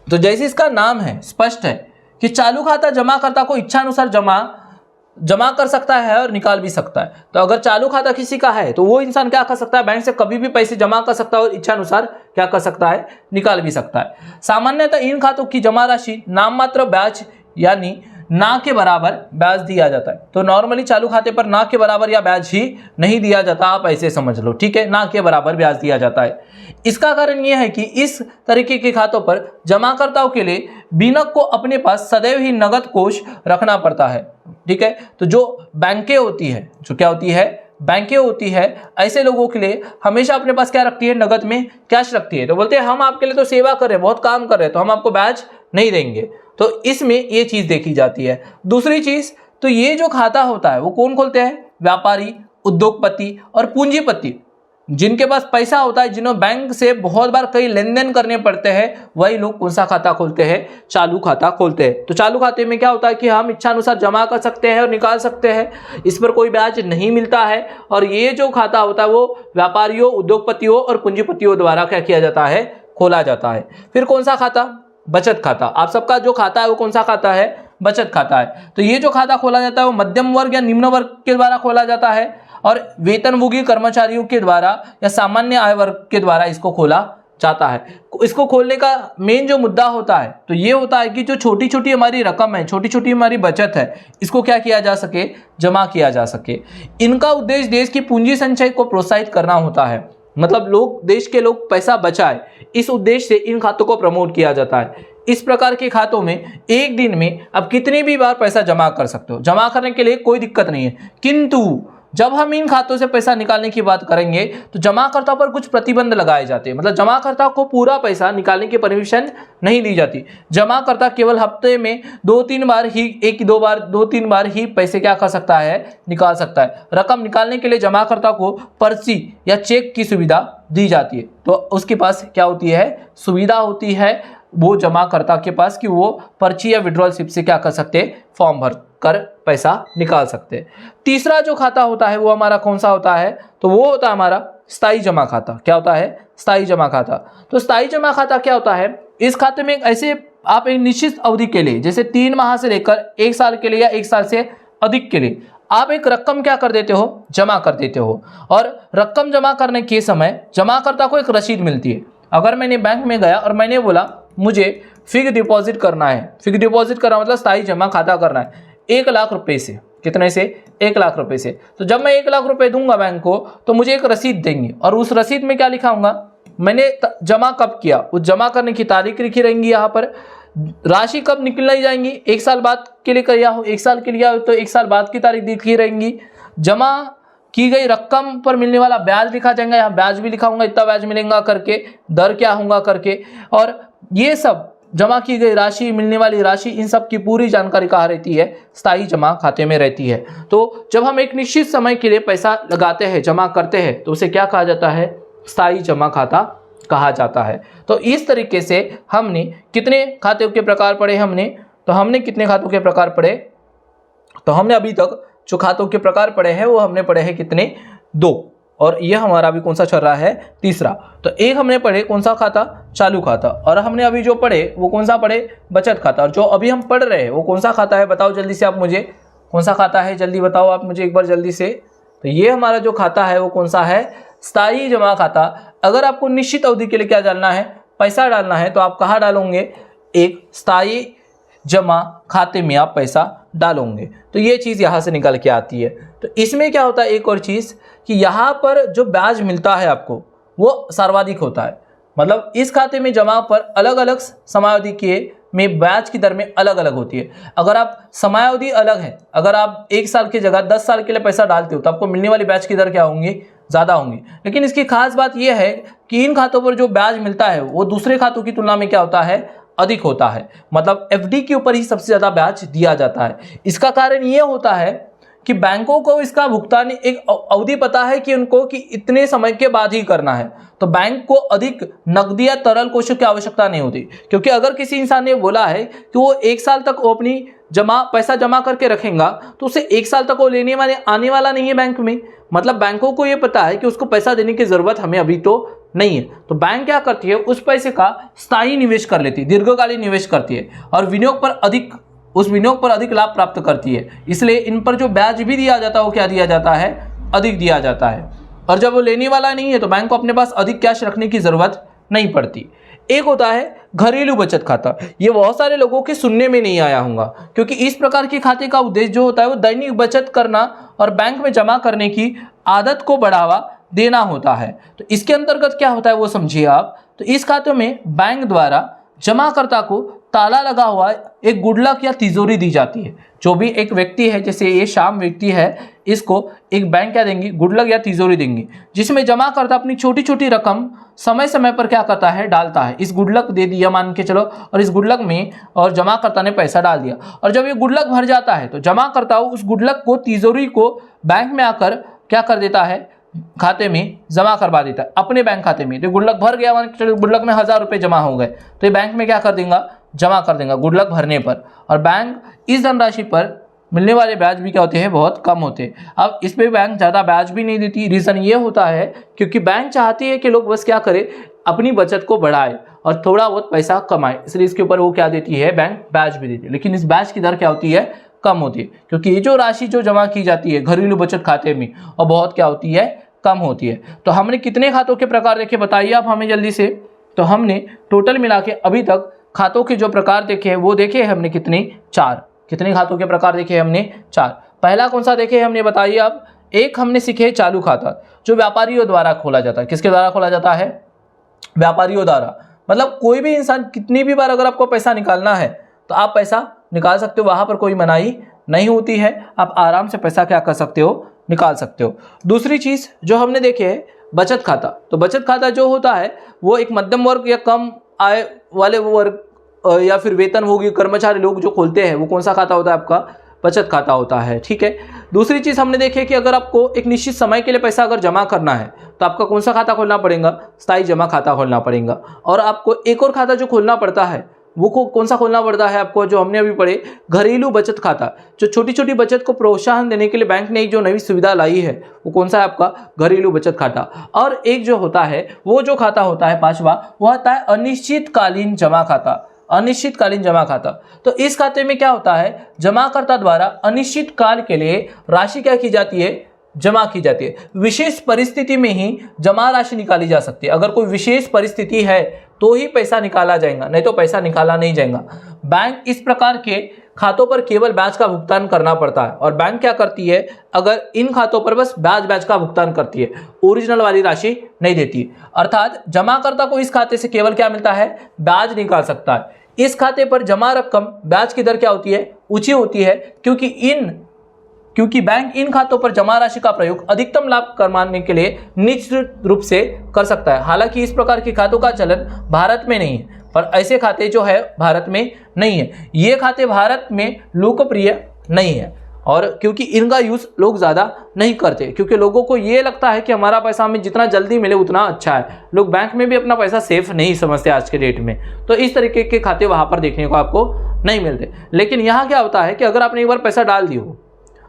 तो जैसे इसका नाम है, स्पष्ट है कि चालू खाता जमाकर्ता को इच्छानुसार जमा कर सकता है और निकाल भी सकता है। तो अगर चालू खाता किसी का है तो वो इंसान क्या कर सकता है, बैंक से कभी भी पैसे जमा कर सकता है और इच्छानुसार क्या कर सकता है, निकाल भी सकता है। सामान्यतः इन खातों की जमा राशि नाममात्र ब्याज यानी ना के बराबर ब्याज दिया जाता है। तो नॉर्मली चालू खाते पर ना के बराबर या ब्याज ही नहीं दिया जाता, आप ऐसे समझ लो, ठीक है, ना के बराबर ब्याज दिया जाता है। इसका कारण यह है कि इस तरीके के खातों पर जमाकर्ताओं के लिए बीनक को अपने पास सदैव ही नगद कोष रखना पड़ता है, ठीक है। तो जो बैंकें होती है, जो क्या होती है, बैंकें होती है, ऐसे लोगों के लिए हमेशा अपने पास क्या रखती है, नगद में कैश रखती है। तो बोलते हैं हम आपके लिए तो सेवा कर रहे हैं, बहुत काम कर रहे हैं, तो हम आपको ब्याज नहीं देंगे। तो इसमें ये चीज देखी जाती है। दूसरी चीज, तो ये जो खाता होता है वो कौन खोलते हैं, व्यापारी, उद्योगपति और पूंजीपति। जिनके पास पैसा होता है, जिन्होंने बैंक से बहुत बार कई लेन देन करने पड़ते हैं, वही लोग कौन सा खाता खोलते हैं, चालू खाता खोलते हैं। तो चालू खाते में क्या होता है कि हम इच्छानुसार जमा कर सकते हैं और निकाल सकते हैं, इस पर कोई ब्याज नहीं मिलता है। और ये जो खाता होता है वो व्यापारियों, उद्योगपतियों और पूंजीपतियों द्वारा क्या किया जाता है, खोला जाता है। फिर कौन सा खाता, बचत खाता। आप सबका जो खाता है वो कौन सा खाता है, बचत खाता है। तो ये जो खाता खोला जाता है वो मध्यम वर्ग या निम्न वर्ग के द्वारा खोला जाता है और वेतनभोगी कर्मचारियों के द्वारा या सामान्य आय वर्ग के द्वारा इसको खोला जाता है। इसको खोलने का मेन जो मुद्दा होता है तो ये होता है कि जो छोटी छोटी हमारी रकम है, छोटी छोटी हमारी बचत है, इसको क्या किया जा सके, जमा किया जा सके। इनका उद्देश्य देश की पूंजी संचय को प्रोत्साहित करना होता है, मतलब लोग, देश के लोग पैसा बचाए, इस उद्देश्य से इन खातों को प्रमोट किया जाता है। इस प्रकार के खातों में एक दिन में आप कितनी भी बार पैसा जमा कर सकते हो, जमा करने के लिए कोई दिक्कत नहीं है। किंतु जब हम इन खातों से पैसा निकालने की बात करेंगे तो जमाकर्ता पर कुछ प्रतिबंध लगाए जाते हैं, मतलब जमाकर्ता को पूरा पैसा निकालने की परमिशन नहीं दी जाती। जमाकर्ता केवल हफ्ते में 2-3 बार ही, 2-3 बार ही पैसे क्या कर सकता है, निकाल सकता है। रकम निकालने के लिए जमाकर्ता को पर्ची या चेक की सुविधा दी जाती है। तो उसके पास क्या होती है, सुविधा होती है वो जमाकर्ता के पास कि वो पर्ची या विड्रॉल स्लिप से क्या कर सकते हैं, फॉर्म भर कर पैसा निकाल सकते हैं। तीसरा जो खाता होता है वो हमारा कौन सा होता है, तो वो होता है हमारा स्थायी जमा खाता। क्या होता है, स्थायी जमा खाता। तो स्थायी जमा खाता क्या होता है, इस खाते में ऐसे आप एक निश्चित अवधि के लिए, जैसे 3 माह से लेकर 1 साल के लिए या 1 साल से अधिक के लिए आप एक रकम क्या कर देते हो, जमा कर देते हो। और रकम जमा करने के समय जमाकर्ता को एक रसीद मिलती है। अगर मैंने बैंक में गया और मैंने बोला मुझे फिक्स डिपॉजिट करना है, फिक्स डिपॉजिट करना मतलब स्थायी जमा खाता करना है 1 लाख रुपए से, कितने से, 1 लाख रुपए से। तो जब मैं 1 लाख रुपए दूंगा बैंक को तो मुझे एक रसीद देंगे और उस रसीद में क्या लिखाऊंगा, मैंने जमा कब किया, उस जमा करने की तारीख लिखी रहेंगी, यहाँ पर राशि कब निकलने जाएंगी, 1 साल बाद के लिए किया हो, 1 साल के लिए हो तो 1 साल बाद की तारीख लिखी रहेंगी। जमा की गई रकम पर मिलने वाला ब्याज लिखा जाएगा, यहाँ ब्याज भी लिखाऊंगा, इतना ब्याज मिलेगा करके, दर क्या होगा करके, और ये सब जमा की गई राशि, मिलने वाली राशि, इन सब की पूरी जानकारी कहाँ रहती है, स्थायी जमा खाते में रहती है। तो जब हम एक निश्चित समय के लिए पैसा लगाते हैं, जमा करते हैं, तो उसे क्या कहा जाता है, स्थायी जमा खाता कहा जाता है। तो इस तरीके से हमने कितने खातों के प्रकार पढ़े, हमने कितने खातों के प्रकार पढ़े, तो हमने अभी तक जो खातों के प्रकार पढ़े हैं वो हमने पढ़े हैं कितने, 2, और यह हमारा अभी कौन सा चल रहा है, तीसरा। तो एक हमने पढ़े कौन सा खाता, चालू खाता, और हमने अभी जो पढ़े वो कौन सा पढ़े, बचत खाता, और जो अभी हम पढ़ रहे हैं वो कौन सा खाता है, बताओ जल्दी से आप मुझे, कौन सा खाता है, जल्दी बताओ आप मुझे एक बार जल्दी से। तो ये हमारा जो खाता है वो कौन सा है, स्थायी जमा खाता। अगर आपको निश्चित अवधि के लिए क्या डालना है, पैसा डालना है, तो आप कहाँ डालोगे, एक स्थायी जमा खाते में आप पैसा डालोगे। तो ये चीज़ यहाँ से निकल के आती है। तो इसमें क्या होता है, एक और चीज़ कि यहाँ पर जो ब्याज मिलता है आपको वो सर्वाधिक होता है, मतलब इस खाते में जमा पर अलग अलग समयावधि के में ब्याज की दर में अलग अलग होती है। अगर आप समयावधि अलग है, अगर आप 1 साल की जगह 10 साल के लिए पैसा डालते हो तो आपको मिलने वाली ब्याज की दर क्या होंगी, ज़्यादा होंगी। लेकिन इसकी खास बात यह है कि इन खातों पर जो ब्याज मिलता है वो दूसरे खातों की तुलना में क्या होता है, अधिक होता है, मतलब एफडी के ऊपर ही सबसे ज़्यादा ब्याज दिया जाता है। इसका कारण ये होता है कि बैंकों को इसका भुगतान एक अवधि पता है कि उनको कि इतने समय के बाद ही करना है, तो बैंक को अधिक नकदी या तरल कोषों की आवश्यकता नहीं होती। क्योंकि अगर किसी इंसान ने बोला है कि वो 1 साल तक वो अपनी पैसा जमा करके रखेगा तो उसे 1 साल तक वो आने वाला नहीं है बैंक में, मतलब बैंकों को ये पता है कि उसको पैसा देने की जरूरत हमें अभी तो नहीं है। तो बैंक क्या करती है, उस पैसे का स्थायी निवेश कर लेती है, दीर्घकालीन निवेश करती है और उस विनियोग पर अधिक लाभ प्राप्त करती है। इसलिए इन पर जो ब्याज भी दिया जाता है वो क्या दिया जाता है, अधिक दिया जाता है। और जब वो लेने वाला नहीं है तो बैंक को अपने पास अधिक कैश रखने की जरूरत नहीं पड़ती। एक होता है घरेलू बचत खाता। ये बहुत सारे लोगों के सुनने में नहीं आया होगा, क्योंकि इस प्रकार के खाते का उद्देश्य जो होता है वो दैनिक बचत करना और बैंक में जमा करने की आदत को बढ़ावा देना होता है। तो इसके अंतर्गत क्या होता है वो समझिए आप। तो इस खाते में बैंक द्वारा जमाकर्ता को ताला लगा हुआ एक गुडलक या तिजोरी दी जाती है। जो भी एक व्यक्ति है, जैसे ये शाम व्यक्ति है, इसको एक बैंक क्या देंगी, गुडलक या तिजोरी देंगी, जिसमें जमाकर्ता अपनी छोटी छोटी रकम समय समय पर क्या करता है, डालता है। इस गुडलक दे दिया मान के चलो, और इस गुडलक में और जमाकर्ता ने पैसा डाल दिया, और जब ये गुडलक भर जाता है तो जमाकर्ता उस गुडलक को, तिजोरी को बैंक में आकर क्या कर देता है, खाते में जमा करवा देता है, अपने बैंक खाते में। तो गुडलक भर गया, गुडलक में 1000 रुपये जमा हो गए, तो ये बैंक में क्या कर देगा, जमा कर देगा गुडलक भरने पर। और बैंक इस धनराशि पर मिलने वाले ब्याज भी क्या होते हैं, बहुत कम होते हैं। अब इस पर बैंक ज़्यादा ब्याज भी नहीं देती। रीज़न ये होता है क्योंकि बैंक चाहती है कि लोग बस क्या करें, अपनी बचत को बढ़ाए और थोड़ा बहुत पैसा कमाए, इसलिए इसके ऊपर वो क्या देती है, बैंक ब्याज भी देती है। लेकिन इस ब्याज की दर क्या होती है, कम होती है, क्योंकि ये जो राशि जो जमा की जाती है घरेलू बचत खाते में और बहुत क्या होती है, कम होती है। तो हमने कितने खातों के प्रकार देखे बताइए आप हमें जल्दी से। तो हमने टोटल मिला के अभी तक खातों के जो प्रकार देखे हैं वो देखे हमने कितने, 4। कितने खातों के प्रकार देखे हमने, 4। पहला कौन सा देखे हमने बताइए अब। एक हमने सीखे चालू खाता, जो व्यापारियों द्वारा खोला जाता है। किसके द्वारा खोला जाता है, व्यापारियों द्वारा। मतलब कोई भी इंसान कितनी भी बार अगर आपको पैसा निकालना है तो आप पैसा निकाल सकते हो, वहां पर कोई मनाही नहीं होती है, आप आराम से पैसा क्या कर सकते हो, निकाल सकते हो। दूसरी चीज जो हमने देखे है बचत खाता। तो बचत खाता जो होता है वो एक मध्यम वर्ग या कम आय वाले वर्ग या फिर वेतनभोगी कर्मचारी लोग जो खोलते हैं वो कौन सा खाता होता है, आपका बचत खाता होता है। ठीक है। दूसरी चीज हमने देखी कि अगर आपको एक निश्चित समय के लिए पैसा अगर जमा करना है तो आपका कौन सा खाता खोलना पड़ेगा, स्थायी जमा खाता खोलना पड़ेगा। और आपको एक और खाता जो खोलना पड़ता है वो कौन सा खोलना पड़ता है आपको, जो हमने अभी पढ़े, घरेलू बचत खाता। जो छोटी छोटी बचत को प्रोत्साहन देने के लिए बैंक ने एक जो नई सुविधा लाई है वो कौन सा है, आपका घरेलू बचत खाता। और एक जो होता है वो जो खाता होता है 5वां, वो आता है अनिश्चितकालीन जमा खाता। अनिश्चितकालीन जमा खाता। तो इस खाते में क्या होता है, जमाकर्ता द्वारा अनिश्चित काल के लिए राशि क्या की जाती है, जमा की जाती है। विशेष परिस्थिति में ही जमा राशि निकाली जा सकती है। अगर कोई विशेष परिस्थिति है तो ही पैसा निकाला जाएगा, नहीं तो पैसा निकाला नहीं जाएगा। बैंक इस प्रकार के खातों पर केवल ब्याज का भुगतान करना पड़ता है। और बैंक क्या करती है, अगर इन खातों पर बस ब्याज का भुगतान करती है, ओरिजिनल वाली राशि नहीं देती। अर्थात जमाकर्ता को इस खाते से केवल क्या मिलता है, ब्याज निकाल सकता है। इस खाते पर जमा रकम ब्याज की दर क्या होती है, ऊंची होती है, क्योंकि बैंक इन खातों पर जमा राशि का प्रयोग अधिकतम लाभ कमाने के लिए निश्चित रूप से कर सकता है। हालांकि इस प्रकार के खातों का चलन भारत में नहीं है, पर ऐसे खाते जो है भारत में नहीं है। ये खाते भारत में लोकप्रिय नहीं है, और क्योंकि इनका यूज लोग ज़्यादा नहीं करते, क्योंकि लोगों को ये लगता है कि हमारा पैसा हमें जितना जल्दी मिले उतना अच्छा है। लोग बैंक में भी अपना पैसा सेफ नहीं समझते आज के डेट में, तो इस तरीके के खाते वहाँ पर देखने को आपको नहीं मिलते। लेकिन यहाँ क्या होता है कि अगर आपने एक बार पैसा डाल दी हो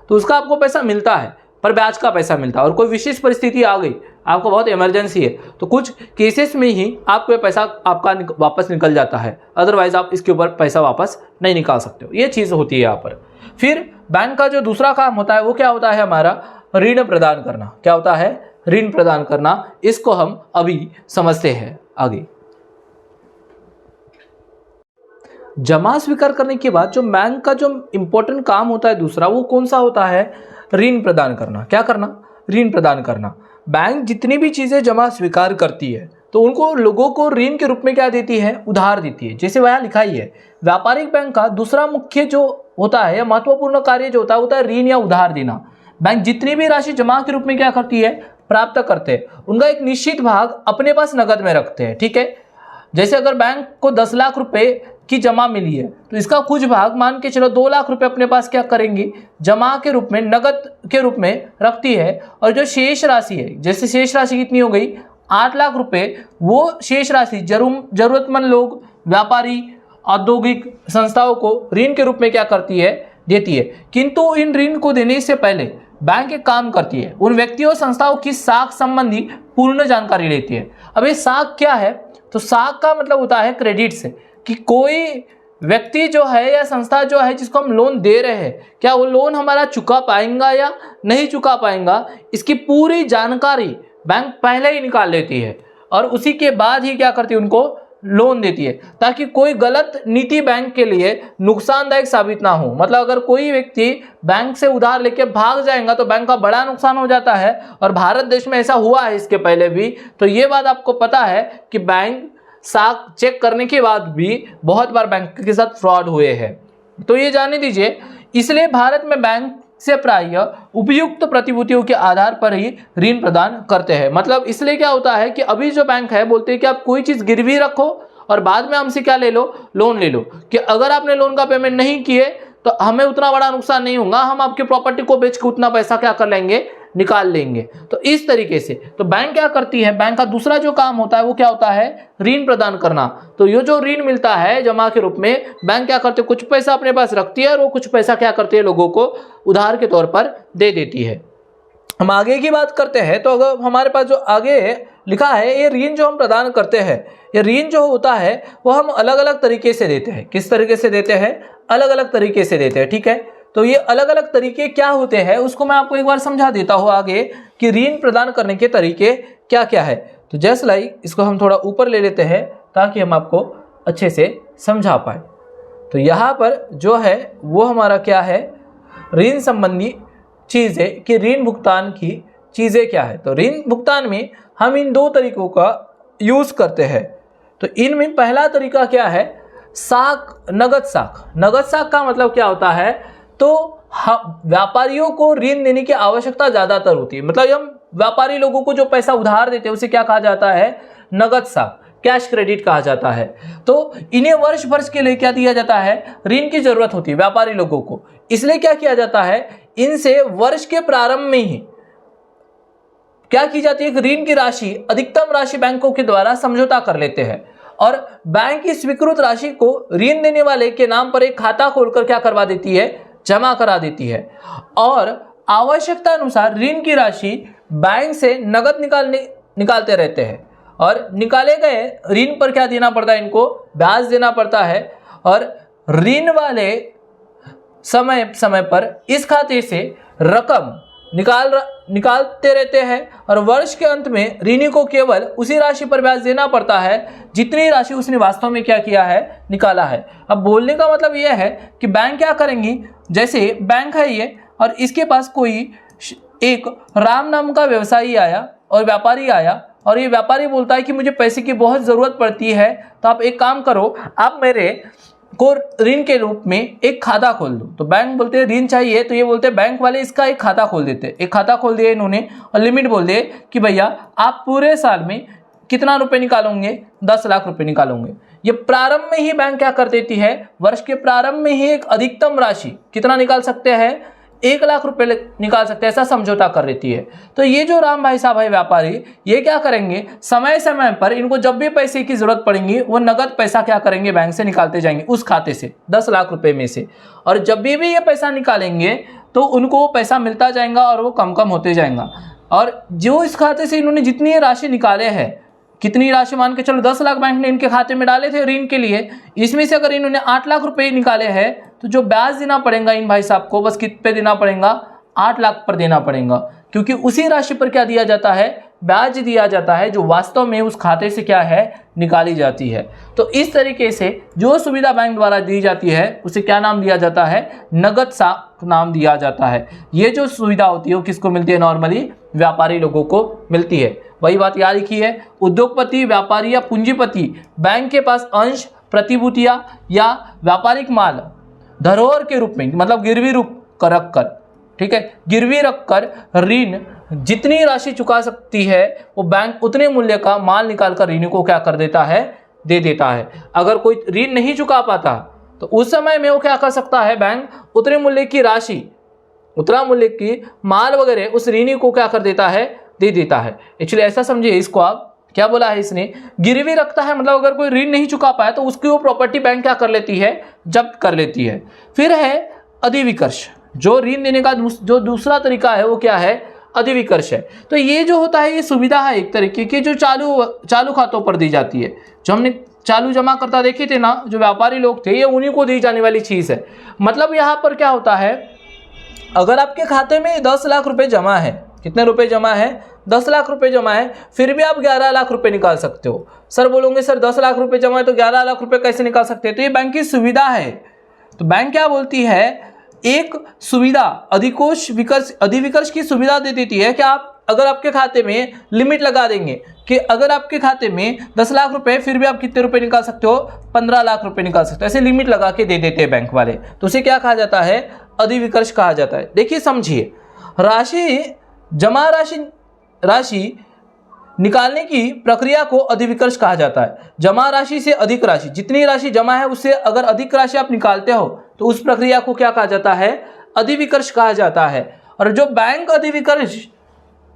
तो उसका आपको पैसा मिलता है, पर ब्याज का पैसा मिलता है। और कोई विशेष परिस्थिति आ गई, आपको बहुत इमरजेंसी है, तो कुछ केसेस में ही आपको ये पैसा आपका वापस निकल जाता है, अदरवाइज आप इसके ऊपर पैसा वापस नहीं निकाल सकते हो। ये चीज़ होती है यहाँ पर। फिर बैंक का जो दूसरा काम होता है वो क्या होता है, हमारा ऋण प्रदान करना। क्या होता है, ऋण प्रदान करना। इसको हम अभी समझते हैं आगे। जमा स्वीकार करने के बाद जो बैंक का जो इंपॉर्टेंट काम होता है दूसरा, वो कौन सा होता है, ऋण प्रदान करना। क्या करना, ऋण प्रदान करना। बैंक जितनी भी चीज़ें जमा स्वीकार करती है तो उनको लोगों को ऋण के रूप में क्या देती है, उधार देती है। जैसे वहाँ लिखा ही है, व्यापारिक बैंक का दूसरा मुख्य जो होता है या महत्वपूर्ण कार्य जो होता है ऋण या उधार देना। बैंक जितनी भी राशि जमा के रूप में क्या करती है, प्राप्त करते हैं, उनका एक निश्चित भाग अपने पास नगद में रखते हैं। ठीक है। जैसे अगर बैंक को 10 लाख रुपए की जमा मिली है तो इसका कुछ भाग मान के चलो 2 लाख रुपए अपने पास क्या करेंगी, जमा के रूप में, नगद के रूप में रखती है। और जो शेष राशि है, जैसे शेष राशि कितनी हो गई, 8 लाख रुपए, वो शेष राशि जरूरतमंद लोग, व्यापारी, औद्योगिक संस्थाओं को ऋण के रूप में क्या करती है, देती है। किंतु इन ऋण को देने से पहले बैंक एक काम करती है, उन व्यक्तियों संस्थाओं की साख संबंधी पूर्ण जानकारी लेती है। अब ये साख क्या है, तो साख का मतलब होता है क्रेडिट से, कि कोई व्यक्ति जो है या संस्था जो है जिसको हम लोन दे रहे हैं, क्या वो लोन हमारा चुका पाएगा या नहीं चुका पाएगा, इसकी पूरी जानकारी बैंक पहले ही निकाल लेती है और उसी के बाद ही क्या करती है, उनको लोन देती है, ताकि कोई गलत नीति बैंक के लिए नुकसानदायक साबित ना हो। मतलब अगर कोई व्यक्ति बैंक से उधार लेके भाग जाएगा तो बैंक का बड़ा नुकसान हो जाता है, और भारत देश में ऐसा हुआ है इसके पहले भी। तो ये बात आपको पता है कि बैंक साख चेक करने के बाद भी बहुत बार बैंक के साथ फ्रॉड हुए हैं, तो ये जाने दीजिए। इसलिए भारत में बैंक से प्रायः उपयुक्त प्रतिभूतियों के आधार पर ही ऋण प्रदान करते हैं। मतलब इसलिए क्या होता है कि अभी जो बैंक है बोलते हैं कि आप कोई चीज़ गिरवी रखो और बाद में हमसे क्या ले लो, लोन ले लो, कि अगर आपने लोन का पेमेंट नहीं किए तो हमें उतना बड़ा नुकसान नहीं होगा, हम आपकी प्रॉपर्टी को बेच के उतना पैसा क्या कर लेंगे, निकाल लेंगे। तो इस तरीके से तो बैंक क्या करती है, बैंक का दूसरा जो काम होता है वो क्या होता है, ऋण प्रदान करना। तो ये जो ऋण मिलता है जमा के रूप में, बैंक क्या करते हैं, कुछ पैसा अपने पास रखती है और वो कुछ पैसा क्या करती है, लोगों को उधार के तौर पर दे देती है। हम आगे की बात करते हैं, तो अगर हमारे पास जो आगे लिखा है, ये ऋण जो हम प्रदान करते हैं, ये ऋण जो होता है वो हम अलग अलग तरीके से देते हैं। किस तरीके से देते हैं, अलग अलग तरीके से देते हैं। ठीक है। तो ये अलग अलग तरीके क्या होते हैं उसको मैं आपको एक बार समझा देता हूँ आगे, कि ऋण प्रदान करने के तरीके क्या क्या है। तो जस्ट लाइक इसको हम थोड़ा ऊपर ले लेते हैं, ताकि हम आपको अच्छे से समझा पाए। तो यहाँ पर जो है वो हमारा क्या है, ऋण संबंधी चीज़ें कि ऋण भुगतान की चीज़ें क्या है। तो ऋण भुगतान में हम इन दो तरीकों का यूज़ करते हैं। तो इनमें पहला तरीका क्या है, साख, नगद साख। नगद साख का मतलब क्या होता है, तो व्यापारियों को ऋण देने की आवश्यकता ज़्यादातर होती है। मतलब हम व्यापारी लोगों को जो पैसा उधार देते हैं उसे क्या कहा जाता है, नगद साख, कैश क्रेडिट कहा जाता है। तो इन्हें वर्ष भर के लिए क्या दिया जाता है, ऋण की जरूरत होती है व्यापारी लोगों को। इसलिए क्या किया जाता है, इनसे वर्ष के प्रारंभ में ही क्या की जाती है, ऋण की राशि, अधिकतम राशि बैंकों के द्वारा समझौता कर लेते हैं और बैंक की स्वीकृत राशि को ऋण देने वाले के नाम पर एक खाता खोलकर क्या करवा देती है, जमा करा देती है। और आवश्यकता अनुसार ऋण की राशि बैंक से नगद निकालते रहते हैं और निकाले गए ऋण पर क्या देना पड़ता है, इनको ब्याज देना पड़ता है। और ऋण वाले समय समय पर इस खाते से रकम निकालते रहते हैं और वर्ष के अंत में ऋणी को केवल उसी राशि पर ब्याज देना पड़ता है जितनी राशि उसने वास्तव में क्या किया है, निकाला है। अब बोलने का मतलब यह है कि बैंक क्या करेंगी, जैसे बैंक है ये और इसके पास कोई एक राम नाम का व्यवसायी आया और व्यापारी आया और ये व्यापारी बोलता है कि मुझे पैसे की बहुत ज़रूरत पड़ती है, तो आप एक काम करो, आप मेरे को ऋण के रूप में एक खाता खोल दो। तो बैंक बोलते हैं ऋण चाहिए, तो ये बोलते हैं बैंक वाले इसका एक खाता खोल देते हैं। एक खाता खोल दिया इन्होंने और लिमिट बोल दिए कि भैया आप पूरे साल में कितना रुपए निकालोगे, 10 लाख रुपए निकालोगे। ये प्रारंभ में ही बैंक क्या कर देती है, वर्ष के प्रारंभ में ही एक अधिकतम राशि कितना निकाल सकते हैं, 1 लाख रुपए निकाल सकते हैं, ऐसा समझौता कर देती है। तो ये जो राम भाई साहब है व्यापारी, ये क्या करेंगे, समय समय पर इनको जब भी पैसे की जरूरत पड़ेगी वो नगद पैसा क्या करेंगे, बैंक से निकालते जाएंगे उस खाते से 10 लाख रुपए में से। और जब भी ये पैसा निकालेंगे तो उनको वो पैसा मिलता जाएगा और वो कम कम होते जाएगा। और जो इस खाते से इन्होंने जितनी राशि निकाले हैं, कितनी राशि मान के चलो 10 लाख बैंक ने इनके खाते में डाले थे ऋण के लिए, इसमें से अगर इन्होंने 8 लाख रुपए निकाले हैं तो जो ब्याज देना पड़ेगा इन भाई साहब को, बस कित पे देना पड़ेगा, 8 लाख पर देना पड़ेगा, क्योंकि उसी राशि पर क्या दिया जाता है, ब्याज दिया जाता है जो वास्तव में उस खाते से क्या है, निकाली जाती है। तो इस तरीके से जो सुविधा बैंक द्वारा दी जाती है उसे क्या नाम दिया जाता है, नगद साख नाम दिया जाता है। ये जो सुविधा होती है वो किसको मिलती है, नॉर्मली व्यापारी लोगों को मिलती है। वही बात याद रखिए, उद्योगपति, व्यापारी या पूंजीपति बैंक के पास अंश, प्रतिभूतियां या व्यापारिक माल धरोहर के रूप में, मतलब गिरवी रखकर, ठीक है, गिरवी रखकर ऋण जितनी राशि चुका सकती है वो बैंक उतने मूल्य का माल निकालकर ऋणी को क्या कर देता है, दे देता है। अगर कोई ऋण नहीं चुका पाता तो उस समय में वो क्या कर सकता है, बैंक उतने मूल्य की राशि, उतना मूल्य की माल वगैरह उस ऋणी को क्या कर देता है, दे देता है। एक्चुअली ऐसा समझिए इसको, आप क्या बोला है इसने, गिरवी रखता है, मतलब अगर कोई ऋण नहीं चुका पाया तो उसकी वो प्रॉपर्टी बैंक क्या कर लेती है, जब्त कर लेती है। फिर है अधिविकर्ष, जो ऋण देने का जो दूसरा तरीका है वो क्या है, अधिविकर्ष है। तो ये जो होता है ये सुविधा है एक तरीके की जो चालू खातों पर दी जाती है। जो हमने चालू जमा करता देखे थे ना, जो व्यापारी लोग थे, ये उन्हीं को दी जाने वाली चीज़ है। मतलब यहाँ पर क्या होता है, अगर आपके खाते में 10 लाख रुपए जमा है, कितने रुपए जमा है, 10 लाख रुपए जमा है, फिर भी आप 11 लाख रुपए निकाल सकते हो। सर बोलोगे सर 10 लाख रुपए जमा है तो 11 लाख रुपए कैसे निकाल सकते हैं, तो ये बैंक की सुविधा है। तो बैंक क्या बोलती है, एक सुविधा अधिविकर्ष की सुविधा दे देती है कि आप अगर आपके खाते में लिमिट लगा देंगे कि अगर आपके खाते में 10 लाख रुपए, फिर भी आप कितने रुपए निकाल सकते हो, 15 लाख रुपए निकाल सकते हो। ऐसे लिमिट लगा के दे देते हैं बैंक वाले, तो उसे क्या कहा जाता है, अधिविकर्ष कहा जाता है। देखिए समझिए, राशि निकालने की प्रक्रिया को अधिविकर्ष कहा जाता है। जमा राशि से अधिक राशि, जितनी राशि जमा है उससे अगर अधिक राशि आप निकालते हो तो उस प्रक्रिया को क्या कहा जाता है, अधिविकर्ष कहा जाता है। और जो बैंक अधिविकर्ष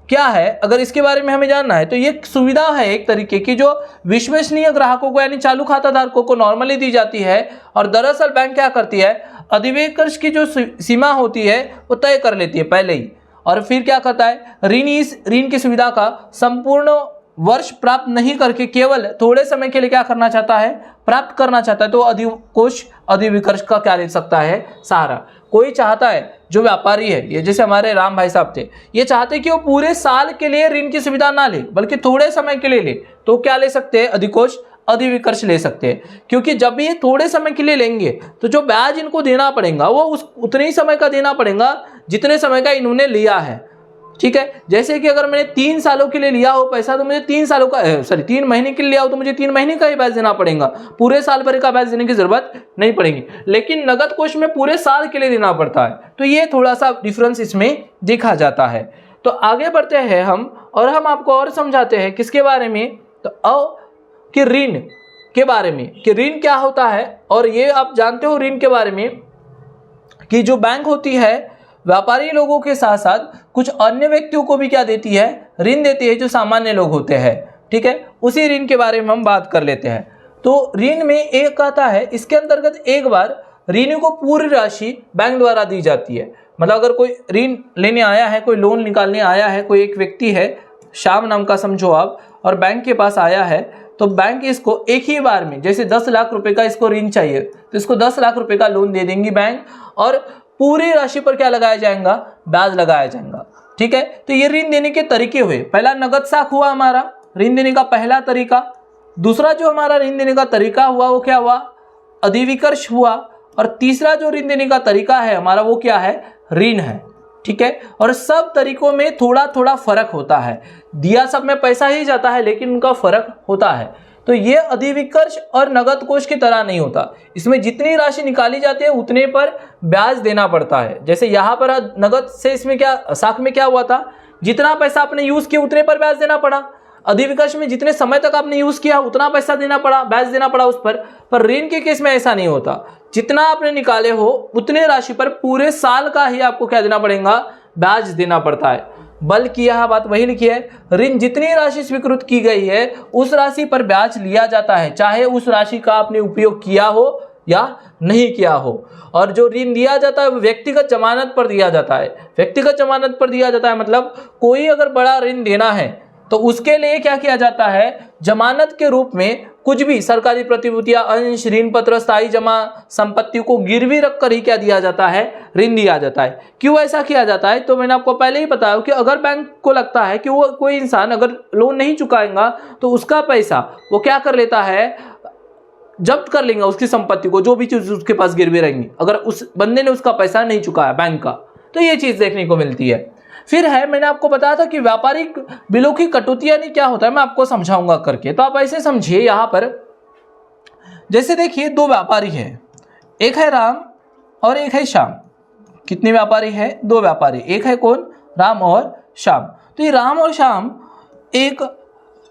क्या है, अगर इसके बारे में हमें जानना है तो ये सुविधा है एक तरीके की जो विश्वसनीय ग्राहकों को यानी चालू खाता धारकों को नॉर्मली दी जाती है। और दरअसल बैंक क्या करती है, अधिविकर्ष की जो सीमा होती है वो तय कर लेती है पहले ही, और फिर क्या करता है, ऋण की सुविधा का संपूर्ण वर्ष प्राप्त नहीं करके केवल थोड़े समय के लिए क्या करना चाहता है, प्राप्त करना चाहता है, तो अधिविकर्ष का क्या ले सकता है, सहारा। कोई चाहता है, जो व्यापारी है, ये जैसे हमारे राम भाई साहब थे, ये चाहते कि वो पूरे साल के लिए ऋण की सुविधा ना ले बल्कि थोड़े समय के लिए ले, तो क्या ले सकते हैं, अधिविकर्ष ले सकते हैं, क्योंकि जब ये थोड़े समय के लिए लेंगे तो जो ब्याज इनको देना पड़ेगा वो उतने ही समय का देना पड़ेगा जितने समय का इन्होंने लिया है। ठीक है, जैसे कि अगर मैंने 3 सालों के लिए लिया हो पैसा तो मुझे 3 सालों का 3 महीने के लिए लिया हो तो मुझे 3 महीने का ही ब्याज देना पड़ेगा, पूरे साल भर का ब्याज देने की जरूरत नहीं पड़ेगी। लेकिन नगद कोष में पूरे साल के लिए देना पड़ता है, तो ये थोड़ा सा डिफरेंस इसमें देखा जाता है। तो आगे बढ़ते हैं हम और हम आपको और समझाते हैं किसके बारे में, तो कि ऋण के बारे में, कि ऋण क्या होता है। और ये आप जानते हो ऋण के बारे में कि जो बैंक होती है व्यापारी लोगों के साथ साथ कुछ अन्य व्यक्तियों को भी क्या देती है, ऋण देती है, जो सामान्य लोग होते हैं। ठीक है, उसी ऋण के बारे में हम बात कर लेते हैं। तो ऋण में एक आता है, इसके अंतर्गत एक बार ऋण को पूरी राशि बैंक द्वारा दी जाती है। मतलब अगर कोई ऋण लेने आया है, कोई लोन निकालने आया है, कोई एक व्यक्ति है श्याम नाम का समझो आप, और बैंक के पास आया है, तो बैंक इसको एक ही बार में, जैसे 10 लाख रुपए का इसको ऋण चाहिए तो इसको 10 लाख रुपए का लोन दे देंगी बैंक, और पूरी राशि पर क्या लगाया जाएगा, ब्याज लगाया जाएगा। ठीक है, तो ये ऋण देने के तरीके हुए, पहला नगद साख हुआ हमारा ऋण देने का पहला तरीका। दूसरा जो हमारा ऋण देने का तरीका हुआ वो क्या हुआ, अधिविकर्ष हुआ। और तीसरा जो ऋण देने का तरीका है हमारा वो क्या है, ऋण है। ठीक है, और सब तरीकों में थोड़ा थोड़ा फर्क होता है, दिया सब में पैसा ही जाता है लेकिन उनका फर्क होता है। तो ये अधिविकर्ष और नगद कोष की तरह नहीं होता, इसमें जितनी राशि निकाली जाती है उतने पर ब्याज देना पड़ता है। जैसे यहाँ पर नगद से इसमें क्या, साख में क्या हुआ था, जितना पैसा आपने यूज किया उतने पर ब्याज देना पड़ा। अधिविकर्ष में जितने समय तक आपने यूज किया उतना पैसा देना पड़ा, ब्याज देना पड़ा उस पर ऋण के केस में ऐसा नहीं होता, जितना आपने निकाले हो उतने राशि पर पूरे साल का ही आपको क्या देना पड़ेगा, ब्याज देना पड़ता है। बल्कि यह बात वही लिखी है, ऋण जितनी राशि स्वीकृत की गई है उस राशि पर ब्याज लिया जाता है, चाहे उस राशि का आपने उपयोग किया हो या नहीं किया हो। और जो ऋण दिया जाता है वो व्यक्तिगत जमानत पर दिया जाता है। व्यक्तिगत जमानत पर दिया जाता है मतलब कोई अगर बड़ा ऋण देना है तो उसके लिए क्या किया जाता है, जमानत के रूप में कुछ भी सरकारी प्रतिभूतियां, अंश, ऋण पत्र, स्थायी जमा संपत्ति को गिरवी रखकर ही क्या दिया जाता है, ऋण दिया जाता है। क्यों ऐसा किया जाता है, तो मैंने आपको पहले ही बताया कि अगर बैंक को लगता है कि वो कोई इंसान अगर लोन नहीं चुकाएगा तो उसका पैसा वो क्या कर लेता है, जब्त कर लेंगे उसकी संपत्ति को, जो भी चीज उसके पास गिरवी रहेंगी, अगर उस बंदे ने उसका पैसा नहीं चुकाया बैंक का, तो ये चीज देखने को मिलती है। फिर है, मैंने आपको बताया था कि व्यापारिक बिलों की कटौती यानी क्या होता है, मैं आपको समझाऊंगा करके। तो आप ऐसे समझिए, यहां पर जैसे देखिए 2 व्यापारी हैं, एक है राम और एक है श्याम। कितने व्यापारी है, 2 व्यापारी, एक है कौन, राम और श्याम। तो ये राम और श्याम एक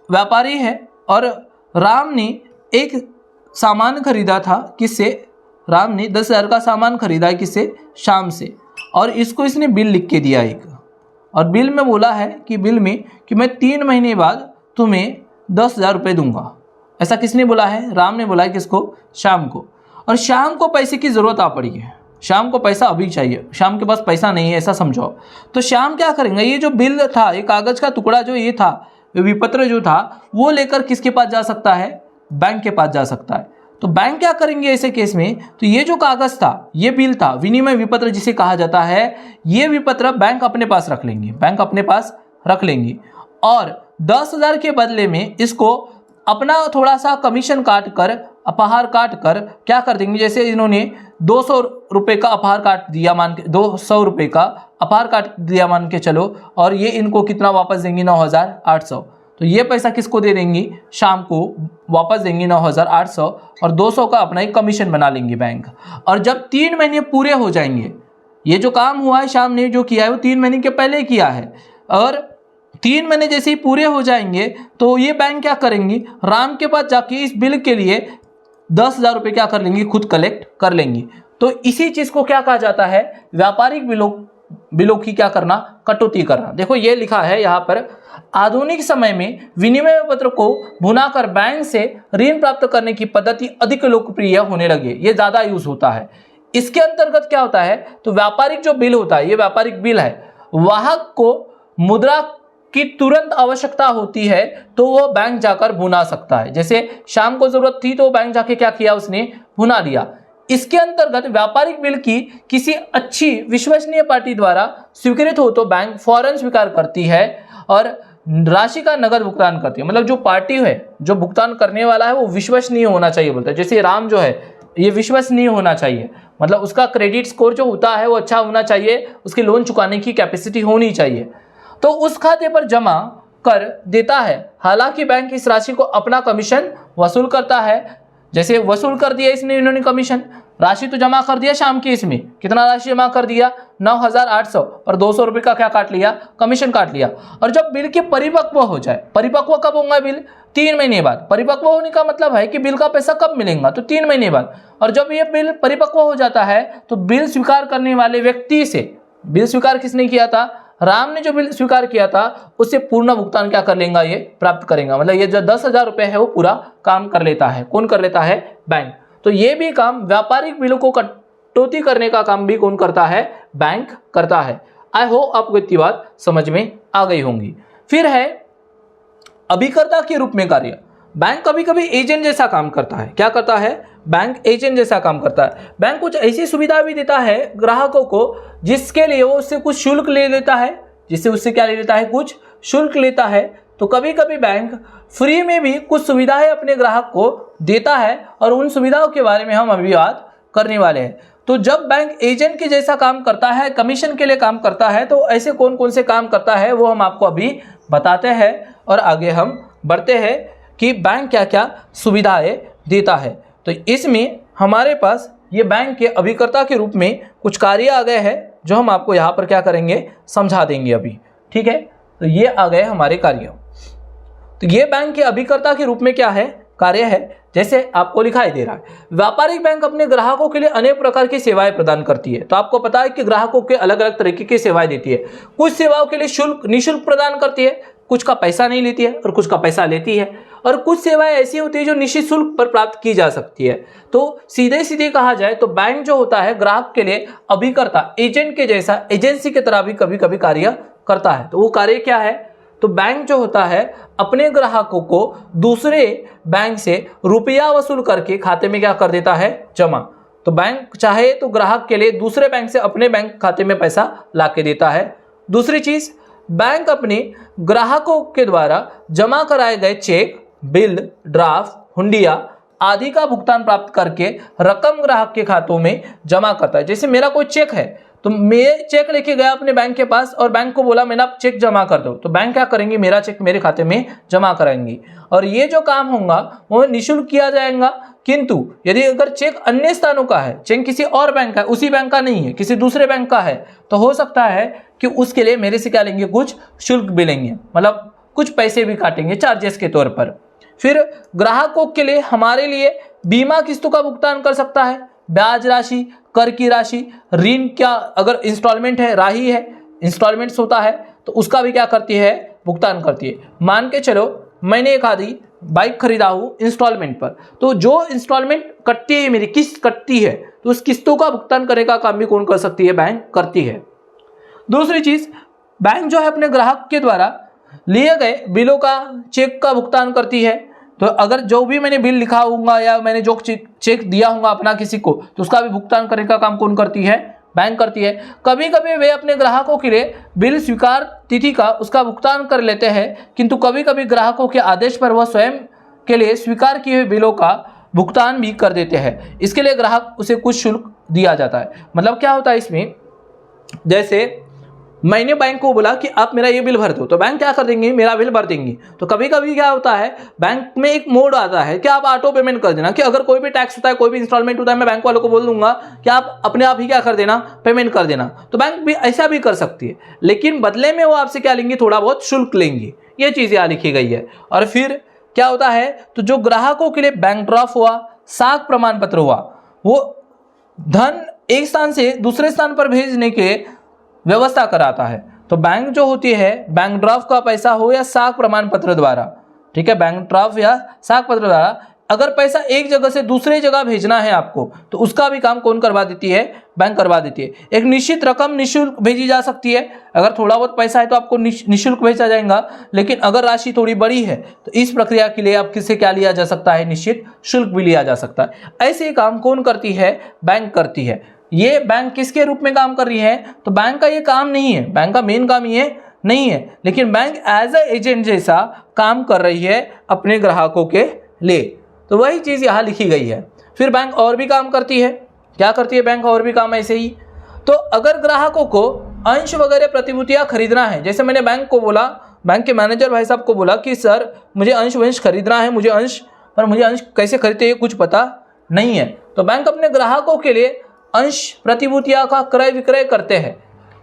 व्यापारी है और राम ने एक सामान खरीदा था, किससे, राम ने 10,000 का सामान खरीदा है, किससे, श्याम से, और इसको इसने बिल लिख के दिया एक, और बिल में बोला है कि बिल में कि मैं 3 महीने बाद तुम्हें 10,000 रुपये दूंगा। ऐसा किसने बोला है, राम ने बोला है, किसको, श्याम को। और श्याम को पैसे की ज़रूरत आ पड़ी है, श्याम को पैसा अभी चाहिए, श्याम के पास पैसा नहीं है ऐसा समझो। तो श्याम क्या करेंगे, ये जो बिल था, ये कागज़ का टुकड़ा जो ये था, विपत्र जो था, वो लेकर किसके पास जा सकता है, बैंक के पास जा सकता है। तो बैंक क्या करेंगे ऐसे केस में, तो ये जो कागज था, ये बिल था, विनिमय विपत्र जिसे कहा जाता है, ये विपत्र बैंक अपने पास रख लेंगे, बैंक अपने पास रख लेंगे, और 10,000 के बदले में इसको अपना थोड़ा सा कमीशन काट कर, अपहार काट कर क्या कर देंगे, जैसे इन्होंने 200 रुपये का अपहार काट दिया, मान के 200 रुपये का अपहार काट दिया मान के चलो, और ये इनको कितना वापस देंगी, 9,800। तो ये पैसा किसको दे देंगी, शाम को वापस देंगी 9,800, और 200 का अपना एक कमीशन बना लेंगे बैंक। और जब 3 महीने पूरे हो जाएंगे, ये जो काम हुआ है शाम ने जो किया है वो 3 महीने के पहले किया है, और 3 महीने जैसे ही पूरे हो जाएंगे तो ये बैंक क्या करेंगी, राम के पास जाके इस बिल के लिए 10,000 रुपये क्या कर लेंगी, खुद कलेक्ट कर लेंगी। तो इसी चीज़ को क्या कहा जाता है, व्यापारिक बिलों की क्या करना, कटौती करना। देखो ये लिखा है यहाँ पर, आधुनिक समय में विनिमय पत्र को भुनाकर बैंक से ऋण प्राप्त करने की पद्धति अधिक लोकप्रिय होने लगी, ये ज्यादा यूज होता है। इसके अंतर्गत क्या होता है, तो व्यापारिक जो बिल होता है, ये व्यापारिक बिल है, वाहक को मुद्रा की तुरंत आवश्यकता होती है तो वो बैंक जाकर भुना सकता है। जैसे शाम को जरूरत थी तो बैंक जाके क्या किया, उसने भुना दिया। इसके अंतर्गत व्यापारिक बिल की किसी अच्छी विश्वसनीय पार्टी द्वारा स्वीकृत हो तो बैंक फौरन स्वीकार करती है, और राशि का नगद भुगतान करती है। मतलब जो पार्टी है, जो भुगतान करने वाला है वो विश्वसनीय होना चाहिए बोलता है। जैसे राम जो है ये विश्वसनीय होना चाहिए, मतलब उसका क्रेडिट स्कोर जो होता है वो अच्छा होना चाहिए, उसकी लोन चुकाने की कैपेसिटी होनी चाहिए, तो उस खाते पर जमा कर देता है। हालांकि बैंक इस राशि को अपना कमीशन वसूल करता है। जैसे वसूल कर दिया इसने, इन्होंने कमीशन, राशि तो जमा कर दिया शाम की, इसमें कितना राशि जमा कर दिया 9,800, और 200 रुपये का क्या काट लिया, कमीशन काट लिया। और जब बिल के परिपक्व हो जाए, परिपक्व कब होगा बिल, 3 महीने बाद। परिपक्व होने का मतलब है कि बिल का पैसा कब मिलेगा, तो 3 महीने बाद। और जब ये बिल परिपक्व हो जाता है तो बिल स्वीकार करने वाले व्यक्ति से, बिल स्वीकार किसने किया था, राम ने जो बिल स्वीकार किया था, उससे पूर्ण भुगतान क्या कर लेगा, ये प्राप्त करेगा। मतलब ये जो 10,000 रुपये है वो पूरा काम कर लेता है। कौन कर लेता है, बैंक। तो ये भी काम, व्यापारिक बिलों को कटौती करने का काम भी कौन करता है, बैंक करता है। आई होप आपको इतनी बात समझ में आ गई होंगी। फिर है अभिकर्ता के रूप में कार्य। बैंक कभी कभी एजेंट जैसा काम करता है। क्या करता है, बैंक एजेंट जैसा काम करता है। बैंक कुछ ऐसी सुविधा भी देता है ग्राहकों को जिसके लिए वो उससे कुछ शुल्क ले लेता है, जिससे उससे क्या ले लेता है, कुछ शुल्क लेता है। तो कभी कभी बैंक फ्री में भी कुछ सुविधाएं अपने ग्राहक को देता है, और उन सुविधाओं के बारे में हम अभी बात करने वाले हैं। तो जब बैंक एजेंट के जैसा काम करता है, कमीशन के लिए काम करता है, तो ऐसे कौन कौन से काम करता है वो हम आपको अभी बताते हैं, और आगे हम बढ़ते हैं कि बैंक क्या क्या सुविधाएं देता है। तो इसमें हमारे पास ये बैंक के अभिकर्ता के रूप में कुछ कार्य आ गए हैं, जो हम आपको यहाँ पर क्या करेंगे, समझा देंगे अभी। ठीक है, तो ये आ गए हमारे कार्य। तो ये बैंक के अभिकर्ता के रूप में क्या है, कार्य है। जैसे आपको दिखाई दे रहा है, व्यापारिक बैंक अपने ग्राहकों के लिए अनेक प्रकार की सेवाएं प्रदान करती है। तो आपको पता है कि ग्राहकों के अलग अलग तरीके की सेवाएं देती है। कुछ सेवाओं के लिए शुल्क निःशुल्क प्रदान करती है, कुछ का पैसा नहीं लेती है, और कुछ का पैसा लेती है। और कुछ सेवाएं ऐसी होती है जो निश्चित शुल्क पर प्राप्त की जा सकती है। तो सीधे सीधे कहा जाए तो बैंक जो होता है ग्राहक के लिए अभिकर्ता, एजेंट के जैसा, एजेंसी की तरह भी कभी कभी कार्य करता है। तो वो कार्य क्या है, तो बैंक जो होता है अपने ग्राहकों को दूसरे बैंक से रुपया वसूल करके खाते में क्या कर देता है, जमा। तो बैंक चाहे तो ग्राहक के लिए दूसरे बैंक से अपने बैंक खाते में पैसा ला के देता है। दूसरी चीज, बैंक अपने ग्राहकों के द्वारा जमा कराए गए चेक, बिल, ड्राफ्ट, हुंडिया आदि का भुगतान प्राप्त करके रकम ग्राहक के खातों में जमा करता है। जैसे मेरा कोई चेक है, तो मैं चेक लेके गया अपने बैंक के पास और बैंक को बोला मेरा चेक जमा कर दो, तो बैंक क्या करेंगे, मेरा चेक मेरे खाते में जमा कराएंगी। और ये जो काम होगा वो निःशुल्क किया जाएगा। किंतु यदि अगर चेक अन्य स्थानों का है, चेक किसी और बैंक का है, उसी बैंक का नहीं है, किसी दूसरे बैंक का है, तो हो सकता है कि उसके लिए मेरे से क्या लेंगे, कुछ शुल्क भी लेंगे, मतलब कुछ पैसे भी काटेंगे चार्जेस के तौर पर। फिर ग्राहकों के लिए, हमारे लिए बीमा किस्तों का भुगतान कर सकता है, ब्याज राशि, कर की राशि, ऋण, क्या अगर इंस्टॉलमेंट है, राही है, इंस्टॉलमेंट्स होता है तो उसका भी क्या करती है, भुगतान करती है। मान के चलो मैंने एक आधी बाइक खरीदा हूँ इंस्टॉलमेंट पर, तो जो इंस्टॉलमेंट कटती है, मेरी किस्त कटती है, तो उस किस्तों का भुगतान करने का काम भी कौन कर सकती है, बैंक करती है। दूसरी चीज, बैंक जो है अपने ग्राहक के द्वारा लिए गए बिलों का, चेक का भुगतान करती है। तो अगर जो भी मैंने बिल लिखा होगा या मैंने जो चेक दिया होगा अपना किसी को, तो उसका भी भुगतान करने का काम कौन करती है, बैंक करती है। कभी कभी वे अपने ग्राहकों के लिए बिल स्वीकार तिथि का उसका भुगतान कर लेते हैं, किंतु कभी कभी ग्राहकों के आदेश पर वह स्वयं के लिए स्वीकार किए हुए बिलों का भुगतान भी कर देते हैं। इसके लिए ग्राहक उसे कुछ शुल्क दिया जाता है। मतलब क्या होता है इसमें, जैसे मैंने बैंक को बोला कि आप मेरा ये बिल भर दो, तो बैंक क्या कर देंगे, मेरा बिल भर देंगे। तो कभी कभी क्या होता है, बैंक में एक मोड आता है कि आप ऑटो पेमेंट कर देना, कि अगर कोई भी टैक्स होता है, कोई भी इंस्टॉलमेंट होता है, मैं बैंक वालों को बोल दूंगा कि आप अपने आप ही क्या कर देना, पेमेंट कर देना। तो बैंक भी ऐसा भी कर सकती है, लेकिन बदले में वो आपसे क्या लेंगी, थोड़ा बहुत शुल्क लेंगी। ये चीज़ यहाँ लिखी गई है। और फिर क्या होता है, तो जो ग्राहकों के लिए बैंक ड्राफ्ट हुआ, साख प्रमाण पत्र हुआ, वो धन एक स्थान से दूसरे स्थान पर भेजने के व्यवस्था कराता है। तो बैंक जो होती है, बैंक ड्राफ्ट का पैसा हो या साख प्रमाण पत्र द्वारा, ठीक है, बैंक ड्राफ्ट या साख पत्र द्वारा अगर पैसा एक जगह से दूसरे जगह भेजना है आपको, तो उसका भी काम कौन करवा देती है, बैंक करवा देती है। एक निश्चित रकम निःशुल्क भेजी जा सकती है। अगर थोड़ा बहुत पैसा है तो आपको निःशुल्क भेजा जाएगा, लेकिन अगर राशि थोड़ी बड़ी है तो इस प्रक्रिया के लिए आप किससे क्या लिया जा सकता है, निश्चित शुल्क भी लिया जा सकता है। ऐसे काम कौन करती है, बैंक करती है। ये बैंक किसके रूप में काम कर रही है, तो बैंक का ये काम नहीं है, बैंक का मेन काम ये नहीं है, लेकिन बैंक एज ए एजेंट जैसा काम कर रही है अपने ग्राहकों के लिए। तो वही चीज़ यहाँ लिखी गई है। फिर बैंक और भी काम करती है। क्या करती है बैंक और भी काम ऐसे ही? तो अगर ग्राहकों को अंश वगैरह प्रतिभूतियाँ खरीदना है, जैसे मैंने बैंक को बोला, बैंक के मैनेजर भाई साहब को बोला कि सर मुझे अंश वंश खरीदना है, मुझे अंश कैसे खरीदते ये कुछ पता नहीं है, तो बैंक अपने ग्राहकों के लिए अंश प्रतिभूतियाँ का क्रय विक्रय करते हैं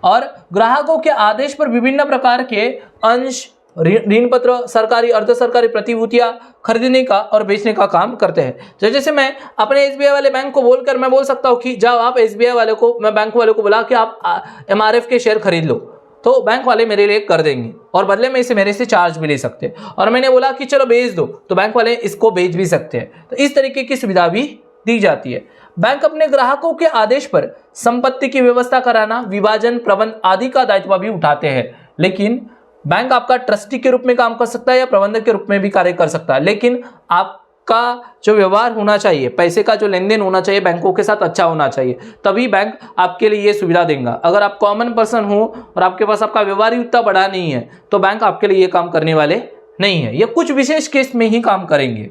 और ग्राहकों के आदेश पर विभिन्न प्रकार के अंश, ऋण पत्र, सरकारी अर्ध सरकारी प्रतिभूतियां खरीदने का और बेचने का काम करते हैं। जैसे मैं अपने एसबीआई वाले बैंक को बोलकर मैं बोल सकता हूं कि जाओ आप एसबीआई वाले को, मैं बैंक वाले को बोला कि आप एमआरएफ के शेयर खरीद लो, तो बैंक वाले मेरे लिए कर देंगे और बदले में इसे मेरे से चार्ज भी ले सकते हैं। और मैंने बोला कि चलो बेच दो, तो बैंक वाले इसको बेच भी सकते हैं। तो इस तरीके की सुविधा भी दी जाती है। बैंक अपने ग्राहकों के आदेश पर संपत्ति की व्यवस्था कराना, विभाजन, प्रबंध आदि का दायित्व भी उठाते हैं। लेकिन बैंक आपका ट्रस्टी के रूप में काम कर सकता है या प्रबंधक के रूप में भी कार्य कर सकता है, लेकिन आपका जो व्यवहार होना चाहिए, पैसे का जो लेन देन होना चाहिए बैंकों के साथ अच्छा होना चाहिए, तभी बैंक आपके लिए ये सुविधा देगा। अगर आप कॉमन पर्सन हो और आपके पास आपका व्यवहार ही उतना बड़ा नहीं है, तो बैंक आपके लिए ये काम करने वाले नहीं है। ये कुछ विशेष केस में ही काम करेंगे।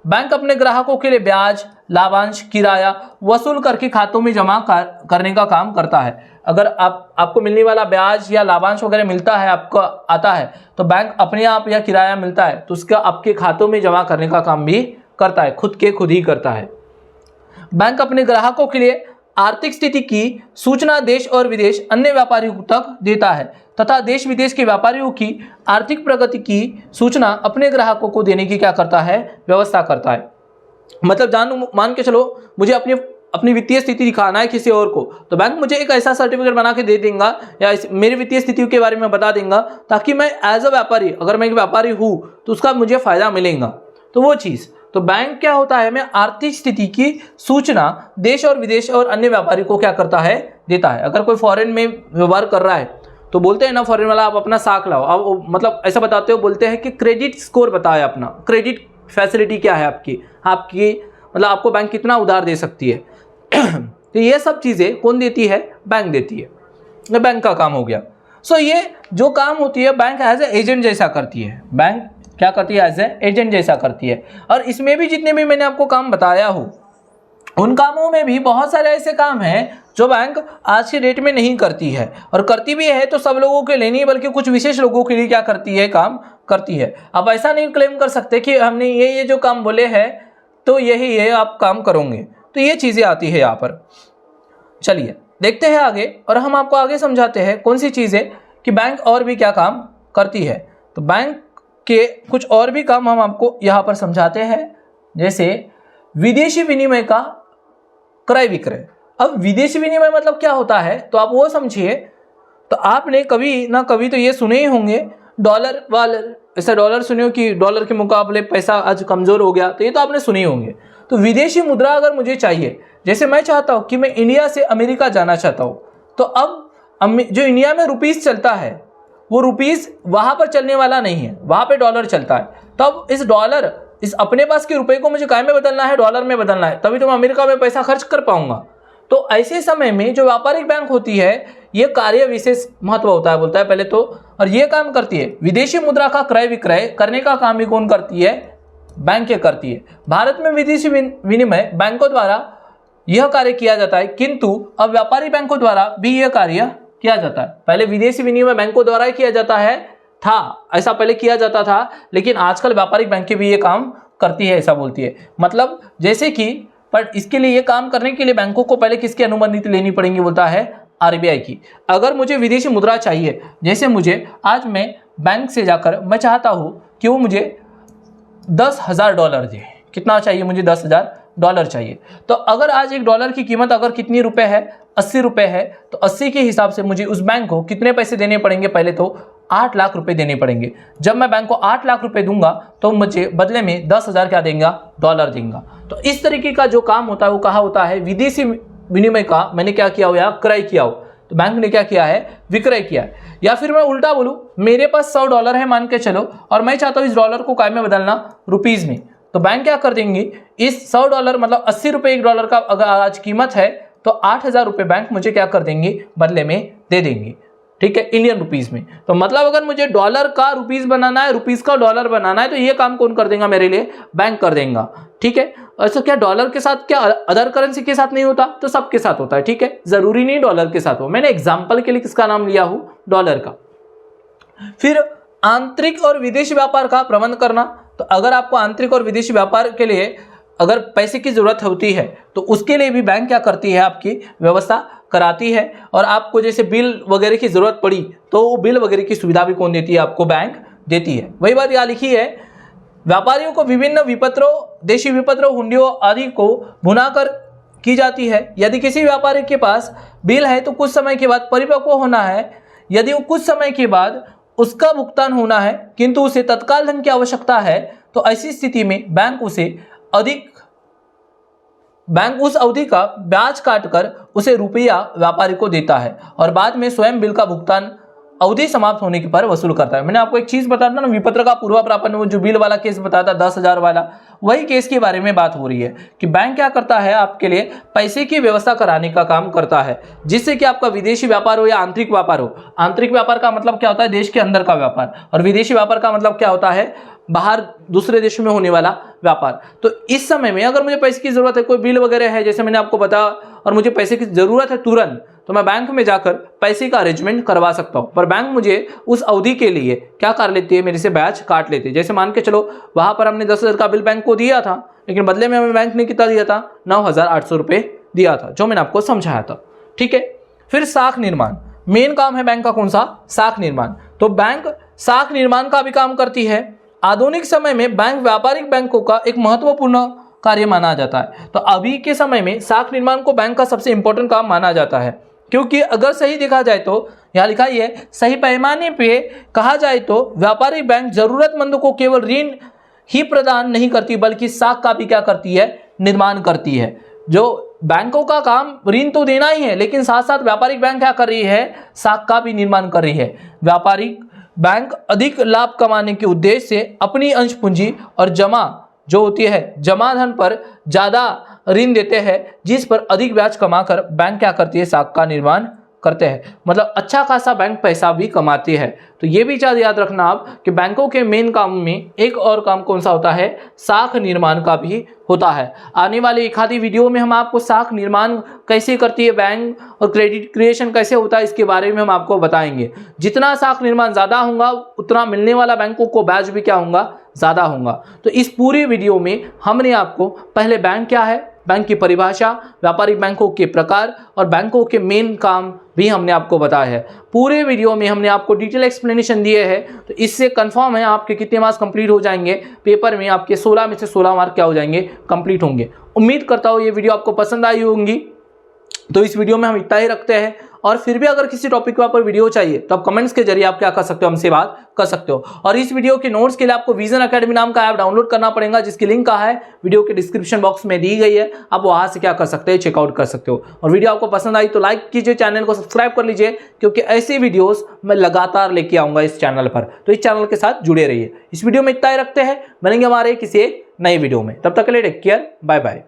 बैंक अपने ग्राहकों के लिए ब्याज, लाभांश, किराया वसूल करके खातों में जमा करने का काम करता है। अगर आपको मिलने वाला ब्याज या लाभांश वगैरह मिलता है, आपको आता है, तो बैंक अपने आप या किराया मिलता है तो उसका आपके खातों में जमा करने का काम भी करता है, खुद ही करता है। बैंक अपने ग्राहकों के लिए आर्थिक स्थिति की सूचना देश और विदेश अन्य व्यापारियों तक देता है तथा देश विदेश के व्यापारियों की आर्थिक प्रगति की सूचना अपने ग्राहकों को देने की क्या करता है, व्यवस्था करता है। मतलब मान के चलो मुझे अपनी वित्तीय स्थिति दिखाना है किसी और को, तो बैंक मुझे एक ऐसा सर्टिफिकेट बना के दे देगा या मेरी वित्तीय स्थिति के बारे में बता देगा, ताकि मैं एज अ व्यापारी, अगर मैं एक व्यापारी हूँ तो उसका मुझे फायदा मिलेगा। तो वो चीज़, तो बैंक क्या होता है, मैं आर्थिक स्थिति की सूचना देश और विदेश और अन्य व्यापारी को क्या करता है, देता है। अगर कोई फॉरेन में व्यवहार कर रहा है तो बोलते हैं ना फॉरेन वाला, आप अपना साख लाओ, आप मतलब ऐसा बताते हो, बोलते हैं कि क्रेडिट स्कोर बताए, अपना क्रेडिट फैसिलिटी क्या है आपकी मतलब आपको बैंक कितना उधार दे सकती है। तो ये सब चीज़ें कौन देती है, बैंक देती है। ये बैंक का काम हो गया। सो ये जो काम होती है बैंक एज ए एजेंट जैसा करती है। बैंक क्या करती है, एज ए एजेंट जैसा करती है। और इसमें भी जितने भी मैंने आपको काम बताया हो, उन कामों में भी बहुत सारे ऐसे काम हैं जो बैंक आज के डेट में नहीं करती है, और करती भी है तो सब लोगों के लिए नहीं, बल्कि कुछ विशेष लोगों के लिए क्या करती है, काम करती है। आप ऐसा नहीं क्लेम कर सकते कि हमने ये जो काम बोले हैं तो यही है आप काम करोगे। तो ये चीज़ें आती है यहाँ पर। चलिए देखते हैं आगे, और हम आपको आगे समझाते हैं कौन सी चीज़ें कि बैंक और भी क्या काम करती है। तो बैंक के कुछ और भी काम हम आपको यहाँ पर समझाते हैं, जैसे विदेशी विनिमय का क्रय विक्रय। अब विदेशी विनिमय मतलब क्या होता है, तो आप वो समझिए। तो आपने कभी ना कभी तो ये सुने ही होंगे डॉलर वालर, ऐसा डॉलर सुने हो कि डॉलर के मुकाबले पैसा आज कमज़ोर हो गया, तो ये तो आपने सुने ही होंगे। तो विदेशी मुद्रा अगर मुझे चाहिए, जैसे मैं चाहता हूँ कि मैं इंडिया से अमेरिका जाना चाहता हूँ, तो अब जो इंडिया में रुपीज़ चलता है वो रुपीज़ वहाँ पर चलने वाला नहीं है, वहाँ पे डॉलर चलता है। तब इस अपने पास के रुपए को मुझे काय में बदलना है, डॉलर में बदलना है, तभी तो मैं अमेरिका में पैसा खर्च कर पाऊंगा। तो ऐसे समय में जो व्यापारिक बैंक होती है, ये कार्य विशेष महत्व होता है, बोलता है पहले तो, और ये काम करती है विदेशी मुद्रा का क्रय विक्रय करने का काम भी कौन करती है, बैंक करती है। भारत में विदेशी विनिमय बैंकों द्वारा यह कार्य किया जाता है, किंतु अब व्यापारी बैंकों द्वारा भी यह कार्य किया जाता है। पहले विदेशी विनिमय बैंकों द्वारा ही किया जाता है, ऐसा पहले किया जाता था, लेकिन आजकल व्यापारिक बैंकें भी ये काम करती है, ऐसा बोलती है। मतलब जैसे कि, पर इसके लिए ये काम करने के लिए बैंकों को पहले किसकी अनुमति लेनी पड़ेगी, बोलता है आरबीआई की। अगर मुझे विदेशी मुद्रा चाहिए, जैसे मुझे आज मैं बैंक से जाकर मैं चाहता हूँ कि वो मुझे $10,000 दे, कितना चाहिए मुझे, $10,000 चाहिए। तो अगर आज एक डॉलर की कीमत अगर कितनी रुपए है, 80 रुपए है, तो 80 के हिसाब से मुझे उस बैंक को कितने पैसे देने पड़ेंगे, पहले तो 8 लाख रुपए देने पड़ेंगे। जब मैं बैंक को 8 लाख रुपए दूंगा तो मुझे बदले में 10,000 क्या देंगे, डॉलर देंगे। तो इस तरीके का जो काम होता है वो कहा होता है विदेशी विनिमय का मैंने क्या किया हो, या क्रय किया हो। तो बैंक ने क्या किया है, विक्रय किया है। या फिर मैं उल्टा बोलूं, मेरे पास $100 है मान के चलो, और मैं चाहता हूं इस डॉलर को काय में बदलना, रुपीज में। तो बैंक क्या कर देंगे, इस $100 मतलब 80 रुपए एक डॉलर का अगर आज कीमत है, तो 8,000 रुपए बैंक मुझे क्या कर देंगे, बदले में दे देंगे। ठीक है, इंडियन रुपीस में। तो मतलब अगर मुझे डॉलर का रुपीस बनाना है, रुपीस का डॉलर बनाना है, तो ये काम कौन कर देगा मेरे लिए? बैंक कर देगा। ठीक है, ऐसा क्या डॉलर के साथ, क्या अदर करेंसी के साथ नहीं होता? तो सबके साथ होता है। ठीक है, जरूरी नहीं डॉलर के साथ हो, मैंने एग्जाम्पल के लिए किसका नाम लिया हूं? डॉलर का। फिर आंतरिक और विदेशी व्यापार का प्रबंध करना। तो अगर आपको आंतरिक और विदेशी व्यापार के लिए अगर पैसे की जरूरत होती है तो उसके लिए भी बैंक क्या करती है? आपकी व्यवस्था कराती है। और आपको जैसे बिल वगैरह की जरूरत पड़ी तो वो बिल वगैरह की सुविधा भी कौन देती है? आपको बैंक देती है। वही बात यहाँ लिखी है, व्यापारियों को विभिन्न विपत्रों, देशी विपत्रों, हुंडियों आदि को भुनाकर की जाती है। यदि किसी व्यापारी के पास बिल है तो कुछ समय के बाद परिपक्व होना है। यदि वो कुछ समय के बाद उसका भुगतान होना है किंतु उसे तत्काल धन की आवश्यकता है, तो ऐसी स्थिति में बैंक उस अवधि का ब्याज काटकर उसे रुपया व्यापारी को देता है और बाद में स्वयं बिल का भुगतान अवधि समाप्त होने के पर वसूल करता है। मैंने आपको एक चीज बताया था ना, विपत्र का पूर्व प्रापण, वो जो बिल वाला केस बताया था 10,000 वाला, वही केस के बारे में बात हो रही है कि बैंक क्या करता है? आपके लिए पैसे की व्यवस्था कराने का काम करता है, जिससे कि आपका विदेशी व्यापार हो या आंतरिक व्यापार हो। आंतरिक व्यापार का मतलब क्या होता है? देश के अंदर का व्यापार। और विदेशी व्यापार का मतलब क्या होता है? बाहर दूसरे देशों में होने वाला व्यापार। तो इस समय में अगर मुझे पैसे की जरूरत है, कोई बिल वगैरह है जैसे मैंने आपको बताया, और मुझे पैसे की जरूरत है तुरंत, तो मैं बैंक में जाकर पैसे का अरेंजमेंट करवा सकता हूं। पर बैंक मुझे उस अवधि के लिए क्या कर लेती है? मेरे से ब्याज काट लेती है। जैसे मान के चलो वहां पर हमने 10,000 का बिल बैंक को दिया था, लेकिन बदले में हमें बैंक ने कितना दिया था? 9,800 रुपये दिया था, जो मैंने आपको समझाया था। ठीक है, फिर साख निर्माण। मेन काम है बैंक का कौन सा? साख निर्माण। तो बैंक साख निर्माण का भी काम करती है। आधुनिक समय में बैंक व्यापारिक बैंकों का एक महत्वपूर्ण कार्य माना जाता है। तो अभी के समय में साख निर्माण को बैंक का सबसे इंपॉर्टेंट काम माना जाता है, क्योंकि अगर सही देखा जाए तो यहाँ लिखा ही है, सही पैमाने पे कहा जाए तो व्यापारिक बैंक जरूरतमंदों को केवल ऋण ही प्रदान नहीं करती बल्कि साख का भी क्या करती है? निर्माण करती है। जो बैंकों का काम ऋण तो देना ही है, लेकिन साथ साथ व्यापारिक बैंक क्या कर रही है? साख का भी निर्माण कर रही है। व्यापारिक बैंक अधिक लाभ कमाने के उद्देश्य से अपनी अंश पूंजी और जमा जो होती है जमा धन पर ज्यादा ऋण देते हैं, जिस पर अधिक ब्याज कमाकर बैंक क्या करती है? साख का निर्माण करते हैं। मतलब अच्छा खासा बैंक पैसा भी कमाती है। तो ये भी चीज याद रखना आप कि बैंकों के मेन काम में एक और काम कौन सा होता है? साख निर्माण का भी होता है। आने वाली एक आधी वीडियो में हम आपको साख निर्माण कैसे करती है बैंक और क्रेडिट क्रिएशन कैसे होता है इसके बारे में हम आपको बताएंगे। जितना साख निर्माण ज्यादा होगा उतना मिलने वाला बैंकों को ब्याज भी क्या होगा? ज्यादा होगा। तो इस पूरी वीडियो में हमने आपको पहले बैंक क्या है, बैंक की परिभाषा, व्यापारिक बैंकों के प्रकार और बैंकों के मेन काम भी हमने आपको बताया है। पूरे वीडियो में हमने आपको डिटेल एक्सप्लेनेशन दिए हैं। तो इससे कंफर्म है आपके कितने मार्क्स कंप्लीट हो जाएंगे। पेपर में आपके 16 में से 16 मार्क क्या हो जाएंगे? कंप्लीट होंगे। उम्मीद करता हूँ ये वीडियो आपको पसंद आई होंगी। तो इस वीडियो में हम इतना ही रखते हैं, और फिर भी अगर किसी टॉपिक के ऊपर वीडियो चाहिए तो आप कमेंट्स के जरिए आप क्या कर सकते हो? हमसे बात कर सकते हो। और इस वीडियो के नोट्स के लिए आपको विजन एकेडमी नाम का ऐप डाउनलोड करना पड़ेगा, जिसकी लिंक का है वीडियो के डिस्क्रिप्शन बॉक्स में दी गई है। आप वहां से क्या कर सकते हैं? चेकआउट कर सकते हो। और वीडियो आपको पसंद आई तो लाइक कीजिए, चैनल को सब्सक्राइब कर लीजिए, क्योंकि ऐसी वीडियोस मैं लगातार लेके आऊंगा इस चैनल पर। तो इस चैनल के साथ जुड़े रहिए। इस वीडियो में इतना ही रखते हैं, मिलेंगे हमारे किसी एक नई वीडियो में। तब तक के लिए टेक केयर, बाय बाय।